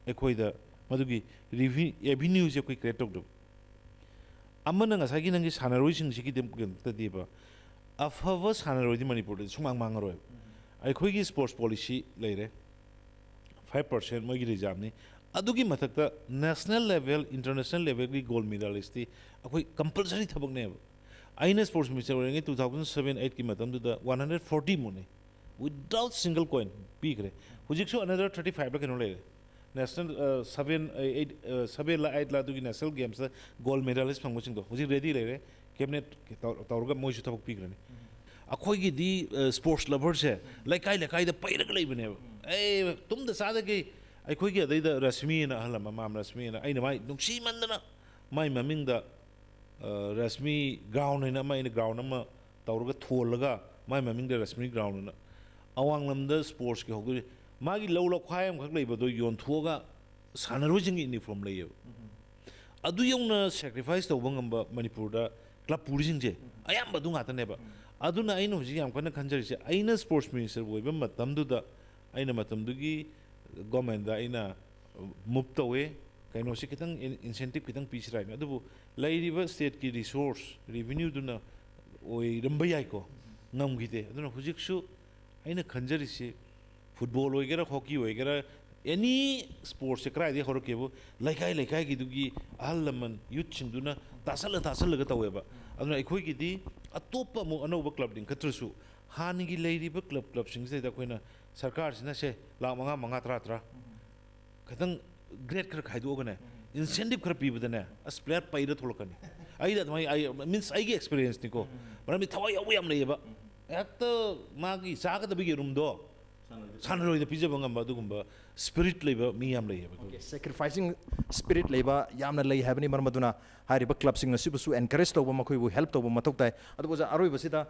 अखोइदा मदुगी रेवेन्यू से कोई क्रिएट तौदब अमना ngसागी नंगी सानारोइ सिंग सिगी them तदिबा अफव सानारोइदि Manipur Sumang मांगरोय अखोइगी sports policy लेरे 5% मोगी रिजर्वनी अदुगी मथकता नेशनल लेवल इंटरनेशनल लेवल की गोल्ड मेडलिस्ट अखोइ कंपलसरी थबकने आइना स्पोर्ट्स मिनिस्टर ओरेंगे 2007-8 की मतमदुदा 140 मुने विदाउट सिंगल कॉइन पीखरे हुजिकसु अनदर 35 ला कनो लेरे नेशनल 7 ला 8 ला दुगी नेशनल गेम्स गोल्ड मेडलिस्ट फंगबसिंग दो हुजिक रेडी लेरे कैबिनेट तौरगा मोइसु थबक पीखरने अखोइगी दी स्पोर्ट्स लवर से लैकाई लैकाई द पैरग लेबने ए तुम द सादा के अखोइगी अदैदा रश्मि न हल माम रश्मि न आइना माइ नुक्सी मंदना माइ ममिंग द रश्मि ग्राउंड न माइ ग्राउंड अमा तौरगा थोलगा माइ ममिंग द रश्मि ग्राउंड न अवांग लम द स्पोर्ट्स के होगु मागी लौ लौ खायम खक लेबदो योन थोगा ꯁꯥꯟꯅꯔꯣꯏꯁꯤꯡꯒꯤ ꯌꯨꯅꯤꯐꯣꯔꯝ ꯂꯩꯌꯦꯕ ꯑꯗꯨ ꯌꯧꯅ ꯁꯦꯀ꯭ꯔꯤꯐꯥꯏꯁ ꯇꯧꯕ ꯉꯝꯕ ꯃꯅꯤꯄꯨꯔꯗ ꯀ꯭ꯂꯕ ꯄꯨꯔꯤꯁꯤꯡꯁꯦ ꯑꯌꯥꯝꯕ ꯑꯗꯨ ꯉꯥꯛꯇꯅꯦꯕ ꯑꯗꯨꯅ ꯑꯩꯅ ꯍꯧꯖꯤꯛ ꯌꯥꯝ ꯀꯟꯅ ꯈꯟꯖꯔꯤꯁꯦ ꯑꯩꯅ ꯁ꯭ꯄꯣꯔꯠꯁ ꯃꯤꯅꯤꯁꯇꯔ ꯑꯣꯏꯕ ꯃꯇꯝꯗꯨꯗ ꯑꯩꯅ ꯃꯇꯝꯗꯨꯒꯤ ꯒꯣꯔꯃꯦꯟꯗ ꯑꯩꯅ ꯃꯨꯞ ꯇꯧꯋꯦ ꯀꯩꯅꯣꯁꯤ ꯈꯤꯇꯪ ꯏꯟꯁꯦꯟꯇꯤꯞ ꯈꯤꯇꯪ ꯄꯤꯁꯤꯔꯥ ꯍꯥꯏꯅ ꯑꯗꯨꯕꯨ ꯂꯩꯔꯤꯕ ꯁ꯭ꯇꯦꯠꯀꯤ ꯔꯤꯁꯣꯔꯁ ꯔꯤꯚꯤꯅ꯭ꯌꯨꯗꯨꯅ ꯑꯣꯏꯔꯝꯕ ꯌꯥꯏꯀꯣ ꯉꯝꯈꯤꯗꯦ ꯑꯗꯨꯅ ꯍꯧꯖꯤꯛꯁꯨ ꯑꯩꯅ ꯈꯟꯖꯔꯤꯁꯤ ꯐꯨꯠꯕꯣꯜ ꯑꯣꯏꯒꯦꯔꯥ ꯍꯣꯀꯤ ꯑꯣꯏꯒꯦꯔꯥ ꯑꯦꯅꯤ ꯁ꯭ꯄꯣꯔꯠꯁꯦ ꯀꯗꯥꯏꯗꯒꯤ ꯍꯧꯔꯛꯀꯦꯕꯨ ꯂꯩꯀꯥꯏ ꯂꯩꯀꯥꯏꯒꯤꯗꯨꯒꯤ ꯑꯍꯜ ꯂꯃꯟ ꯌꯨꯠꯁꯤꯡꯗꯨꯅ ꯇꯥꯁꯜꯂꯒ ꯇꯧꯋꯦꯕ ꯑꯗꯨꯅ ꯑꯩꯈꯣꯏꯒꯤꯗꯤ ꯑꯇꯣꯞꯄ ꯑꯃꯨꯛ ꯑꯅꯧꯕ ꯀ꯭ꯂꯕ ꯂꯤꯡꯈꯠꯇ꯭ꯔꯁꯨ ꯍꯥꯟꯅꯒꯤ ꯂꯩꯔꯤꯕ ꯀ꯭ꯂꯕꯁꯤꯡꯁꯤꯗꯩꯗ ꯑꯩꯈꯣꯏꯅ ꯁꯔꯀꯥꯔꯁꯤꯅ ꯁꯦ ꯂꯥꯛ 5 ꯈꯤꯇꯪ ꯒ꯭ꯔꯦꯗ ꯈꯔ ꯈꯥꯏꯗꯣꯛꯑꯒꯅꯦ ꯏꯟꯁꯦꯟꯇꯤꯞ ꯈꯔ ꯄꯤꯕꯗꯅꯦ ꯑꯁ ꯄ꯭ꯂꯦꯌꯔ ꯄꯩꯔ ꯊꯣꯛꯂꯛꯀꯅꯤ ꯑꯩꯗ ꯑꯗꯨꯃꯥꯏꯅ ꯃꯤꯟꯁ ꯑꯩꯒꯤ ꯑꯦꯛꯁꯄꯤꯔꯤꯌꯦꯟꯁꯅꯤꯀꯣ ꯃꯔꯝꯗꯤ ꯊꯋꯥꯏ ꯌꯥꯎꯕ ꯌꯥꯝ ꯂꯩꯌꯦꯕ ꯍꯦꯛꯇ ꯃꯥꯒꯤ ꯆꯥꯒꯗꯕ ꯌꯦꯔꯨꯝꯗꯣ ꯁꯥꯟꯅꯔꯣꯏꯗ ꯄꯤꯖꯕ ꯉꯝꯕ ꯑꯗꯨꯒꯨꯝꯕ ꯁ꯭ꯄꯤꯔꯤꯠ ꯂꯩꯕ ꯃꯤ ꯌꯥꯝ ꯂꯩꯌꯦꯕ ꯁꯦꯀ꯭ꯔꯤꯐꯥꯏꯁꯤꯡ ꯁ꯭ꯄꯤꯔꯤꯠ ꯂꯩꯕ ꯌꯥꯝꯅ ꯂꯩ ꯍꯥꯏꯕꯅꯤ ꯃꯔꯝ ꯑꯗꯨꯅ ꯍꯥꯏꯔꯤꯕ ꯀ꯭ꯂꯕꯁꯤꯡ ꯑꯁꯤꯕꯨꯁꯨ ꯑꯦꯟꯀꯔꯦꯖ ꯇꯧꯕ ꯃꯈꯣꯏꯕꯨ ꯍꯦꯜꯞ ꯇꯧꯕ ꯃꯊꯧ ꯇꯥꯏ ꯑꯗꯨꯕꯨ ꯑꯣꯖꯥ ꯑꯔꯣꯏꯕꯁꯤꯗ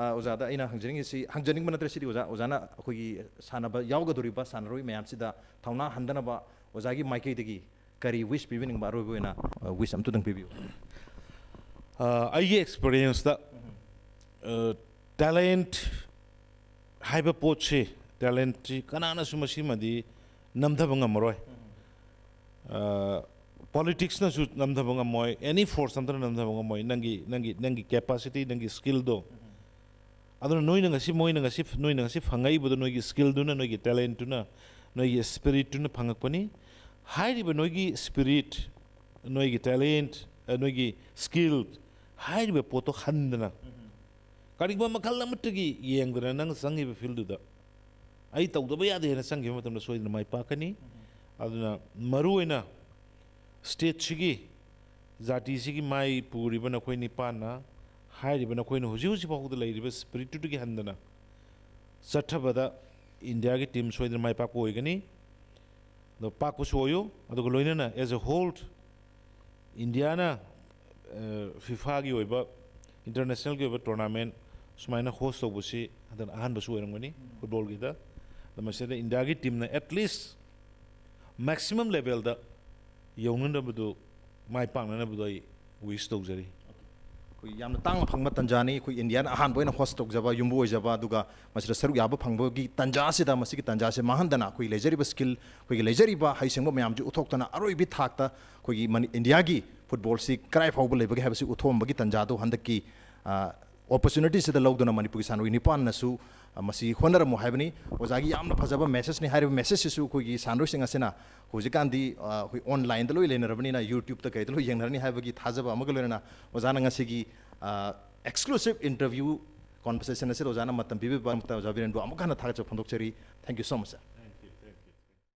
ꯑꯣꯖꯥꯗ ꯑꯩꯅ ꯍꯪꯖꯅꯤꯡꯕ ꯅꯠꯇ꯭ꯔꯦ ꯁꯤꯗꯤ ꯑꯣꯖꯥꯅ ꯑꯩꯈꯣꯏꯒꯤ ꯁꯥꯟꯅꯕ ꯌꯥꯎꯒꯗꯧꯔꯤꯕ ꯁꯥꯟꯅꯔꯣꯏ ꯃꯌꯥꯝꯁꯤꯗ ꯊꯧꯅꯥ ꯍꯟꯗꯅꯕ ꯑꯣꯖꯥꯒꯤ ꯃꯥꯏꯀꯩꯗꯒꯤ ꯀꯔꯤ ꯋꯤꯁ ꯄꯤꯕꯤꯅꯤꯡꯕ ꯑꯔꯣꯏꯕ ꯑꯣꯏꯅ ꯋꯤꯁ ꯑꯝꯇꯗꯪ ꯄꯤꯕꯤꯌꯨ ꯑꯩꯒꯤ ꯑꯦꯛꯁꯄꯤꯔꯤꯌꯦꯟꯁꯇ ꯇꯦꯂꯦꯟꯠ ꯍꯥꯏꯕ ꯄꯣꯠꯁꯤ ꯇꯦꯂꯦꯟꯠꯁꯤ ꯀꯅꯥꯅꯁꯨ ꯃꯁꯤꯃꯗꯤ ꯅꯝꯊꯕ ꯉꯝꯃꯔꯣꯏ ꯄꯣꯂꯤꯇꯤꯛꯁꯅꯁꯨ ꯅꯝꯊꯕ ꯉꯝꯃꯣꯏ ꯑꯦꯅꯤ ꯐꯣꯔꯁ ꯑꯝꯇꯅ ꯅꯝꯊꯕ ꯉꯝꯃꯣꯏ ꯅꯪꯒꯤ ꯀꯦꯄꯥꯁꯤꯇꯤ ꯅꯪꯒꯤ ꯁ꯭ꯀꯤꯜꯗꯣ ꯑꯗꯨꯅ ꯅꯣꯏꯅ ꯉꯁꯤ ꯐꯪꯉꯛꯏꯕꯗꯣ ꯅꯣꯏꯒꯤ ꯁ꯭ꯀꯤꯜꯗꯨꯅ ꯅꯣꯏꯒꯤ ꯇꯦꯂꯦꯟꯠꯇꯨꯅ ꯅꯣꯏꯒꯤ ꯁ꯭ꯄꯤꯔꯤꯠꯇꯨꯅ ꯐꯪꯉꯛꯄꯅꯤ ꯍꯥꯏꯔꯤꯕ ꯅꯣꯏꯒꯤ ꯁ꯭ꯄꯤꯔꯤꯠ ꯅꯣꯏꯒꯤ ꯇꯦꯂꯦꯟꯠ ꯅꯣꯏꯒꯤ ꯁ꯭ꯀꯤꯜ ꯍꯥꯏꯔꯤꯕ ꯄꯣꯠꯇꯣ ꯍꯟꯗꯅ ꯀꯔꯤꯒꯨꯝꯕ ꯃꯈꯜ ꯑꯃꯠꯇꯒꯤ ꯌꯦꯡꯗꯅ ꯅꯪ ꯆꯪꯉꯤꯕ ꯐꯤꯜꯗꯨꯗ ꯑꯩ ꯇꯧꯗꯕ ꯌꯥꯗꯦ ꯍꯥꯏꯅ ꯆꯪꯈꯤꯕ ꯃꯇꯝꯗ ꯁꯣꯏꯗꯅ ꯃꯥꯏ ꯄꯥꯛꯀꯅꯤ ꯑꯗꯨꯅ ꯃꯔꯨꯑꯣꯏꯅ ꯁ꯭ꯇꯦꯠꯁꯤꯒꯤ ꯖꯥꯇꯤꯁꯤꯒꯤ ꯃꯥꯏ ꯄꯨꯔꯤꯕ ꯅꯈꯣꯏ ꯅꯤꯄꯥꯟꯅ ꯍꯥꯏꯔꯤꯕ ꯅꯈꯣꯏꯅ ꯍꯧꯖꯤꯛ ꯐꯥꯎꯕꯗ ꯂꯩꯔꯤꯕ ꯁ꯭ꯄꯤꯔꯤꯠꯇꯨꯗꯒꯤ ꯍꯟꯗꯅ ꯆꯠꯊꯕꯗ ꯏꯟꯗꯤꯌꯥꯒꯤ ꯇꯤꯝ ꯁꯣꯏꯗꯅ ꯃꯥꯏ ꯄꯥꯛꯄ ꯑꯣꯏꯒꯅꯤ ꯑꯗꯣ ꯄꯥꯛꯄꯁꯨ ꯑꯣꯏꯌꯨ ꯑꯗꯨꯒ ꯂꯣꯏꯅꯅ ꯑꯦꯖ ꯑ ꯍꯣꯜ ꯏꯟꯗꯤꯌꯥꯅ ꯐꯤꯐꯥꯒꯤ ꯑꯣꯏꯕ ꯏꯟꯇꯔꯅꯦꯁꯅꯦꯜꯒꯤ ꯑꯣꯏꯕ ꯇꯣꯔꯅꯥꯃꯦꯟ ꯁꯨꯃꯥꯏꯅ ꯍꯣꯁ ꯇꯧꯕꯁꯤ ꯍꯟꯗꯛ ꯑꯍꯥꯟꯕꯁꯨ ꯑꯣꯏꯔꯝꯒꯅꯤ ꯐꯨꯠꯕꯣꯜꯒꯤꯗ ꯃꯁꯤꯗ ꯏꯟꯗꯤꯌꯥꯒꯤ ꯇꯤꯝꯅ ꯑꯦꯠꯂꯤꯁ ꯃꯦꯛꯁꯤꯃꯝ ꯂꯦꯚꯦꯜꯗ ꯌꯧꯅꯅꯕꯗꯨ ꯃꯥꯏ ꯄꯥꯛꯅꯅꯕꯗꯨ ꯑꯩ ꯋꯤꯁ ꯇꯧꯖꯔꯤ ꯑꯩꯈꯣꯏ ꯌꯥꯝꯅ ꯇꯥꯡꯅ ꯐꯪꯕ ꯇꯟꯖꯥꯅꯤ ꯑꯩꯈꯣꯏ ꯏꯟꯗꯤꯌꯥꯅ ꯑꯍꯥꯟꯕ ꯑꯣꯏꯅ ꯍꯣꯁ ꯇꯧꯖꯕ ꯌꯨꯝꯕꯨ ꯑꯣꯏꯖꯕ ꯑꯗꯨꯒ ꯃꯁꯤꯗ ꯁꯔꯨꯛ ꯌꯥꯕ ꯐꯪꯕꯒꯤ ꯇꯟꯖꯥꯁꯤꯗ ꯃꯁꯤꯒꯤ ꯇꯟꯖꯥꯁꯦ ꯃꯥꯡꯍꯟꯗꯅ ꯑꯩꯈꯣꯏꯒꯤ ꯂꯩꯖꯔꯤꯕ ꯁ꯭ꯀꯤꯜ ꯑꯩꯈꯣꯏꯒꯤ ꯂꯩꯖꯔꯤꯕ ꯍꯩꯁꯤꯡꯕ ꯃꯌꯥꯝꯁꯤ ꯎꯠꯊꯣꯛꯇꯅ ꯑꯔꯣꯏꯕꯤ ꯊꯥꯛꯇ ꯑꯩꯈꯣꯏꯒꯤ ꯏꯟꯗꯤꯌꯥꯒꯤ ꯐꯨꯠꯕꯣꯜꯁꯤ ꯀꯗꯥꯏ ꯐꯥꯎꯕ ꯂꯩꯕꯒꯦ ꯍꯥꯏꯕꯁꯤ ꯎꯠꯊꯣꯛꯑꯝꯕꯒꯤ ꯇꯟꯖꯥꯗꯣ ꯍꯟꯗꯛꯀꯤ ꯑꯣꯄꯣꯔꯆꯨꯅꯤꯇꯤꯁꯤꯗ ꯂꯧꯗꯨꯅ ꯃꯅꯤꯄꯨꯔꯒꯤ ꯁꯥꯟꯅꯔꯣꯏ ꯅꯤꯄꯥꯟꯅꯁꯨ ꯃꯁꯤ ꯍꯣꯠꯅꯔꯝꯃꯨ ꯍꯥꯏꯕꯅꯤ ꯑꯣꯖꯥꯒꯤ ꯌꯥꯝꯅ ꯐꯖꯕ ꯃꯦꯁꯦꯖꯅꯤ ꯍꯥꯏꯔꯤꯕ ꯃꯦꯁꯦꯖꯁꯤꯁꯨ ꯑꯩꯈꯣꯏꯒꯤ ꯁꯥꯟꯅꯔꯣꯏꯁꯤꯡ ꯑꯁꯤꯅ ꯍꯧꯖꯤꯛꯀꯥꯟꯗꯤ ꯑꯩꯈꯣꯏ ꯑꯣꯟꯂꯥꯏꯟꯗ ꯂꯣꯏ ꯂꯩꯅꯔꯕꯅꯤꯅ ꯌꯨꯇ꯭ꯌꯨꯕꯇ ꯀꯩꯗ ꯂꯣꯏ ꯌꯦꯡꯅꯔꯅꯤ ꯍꯥꯏꯕꯒꯤ ꯊꯥꯖꯕ ꯑꯃꯒ ꯂꯣꯏꯅꯅ ꯑꯣꯖꯥꯅ ꯉꯁꯤꯒꯤ exclusive interview conversation asir ojana matam pibi ba muta jabiren bu amuk hana thagacha phondokchari thank you so much sir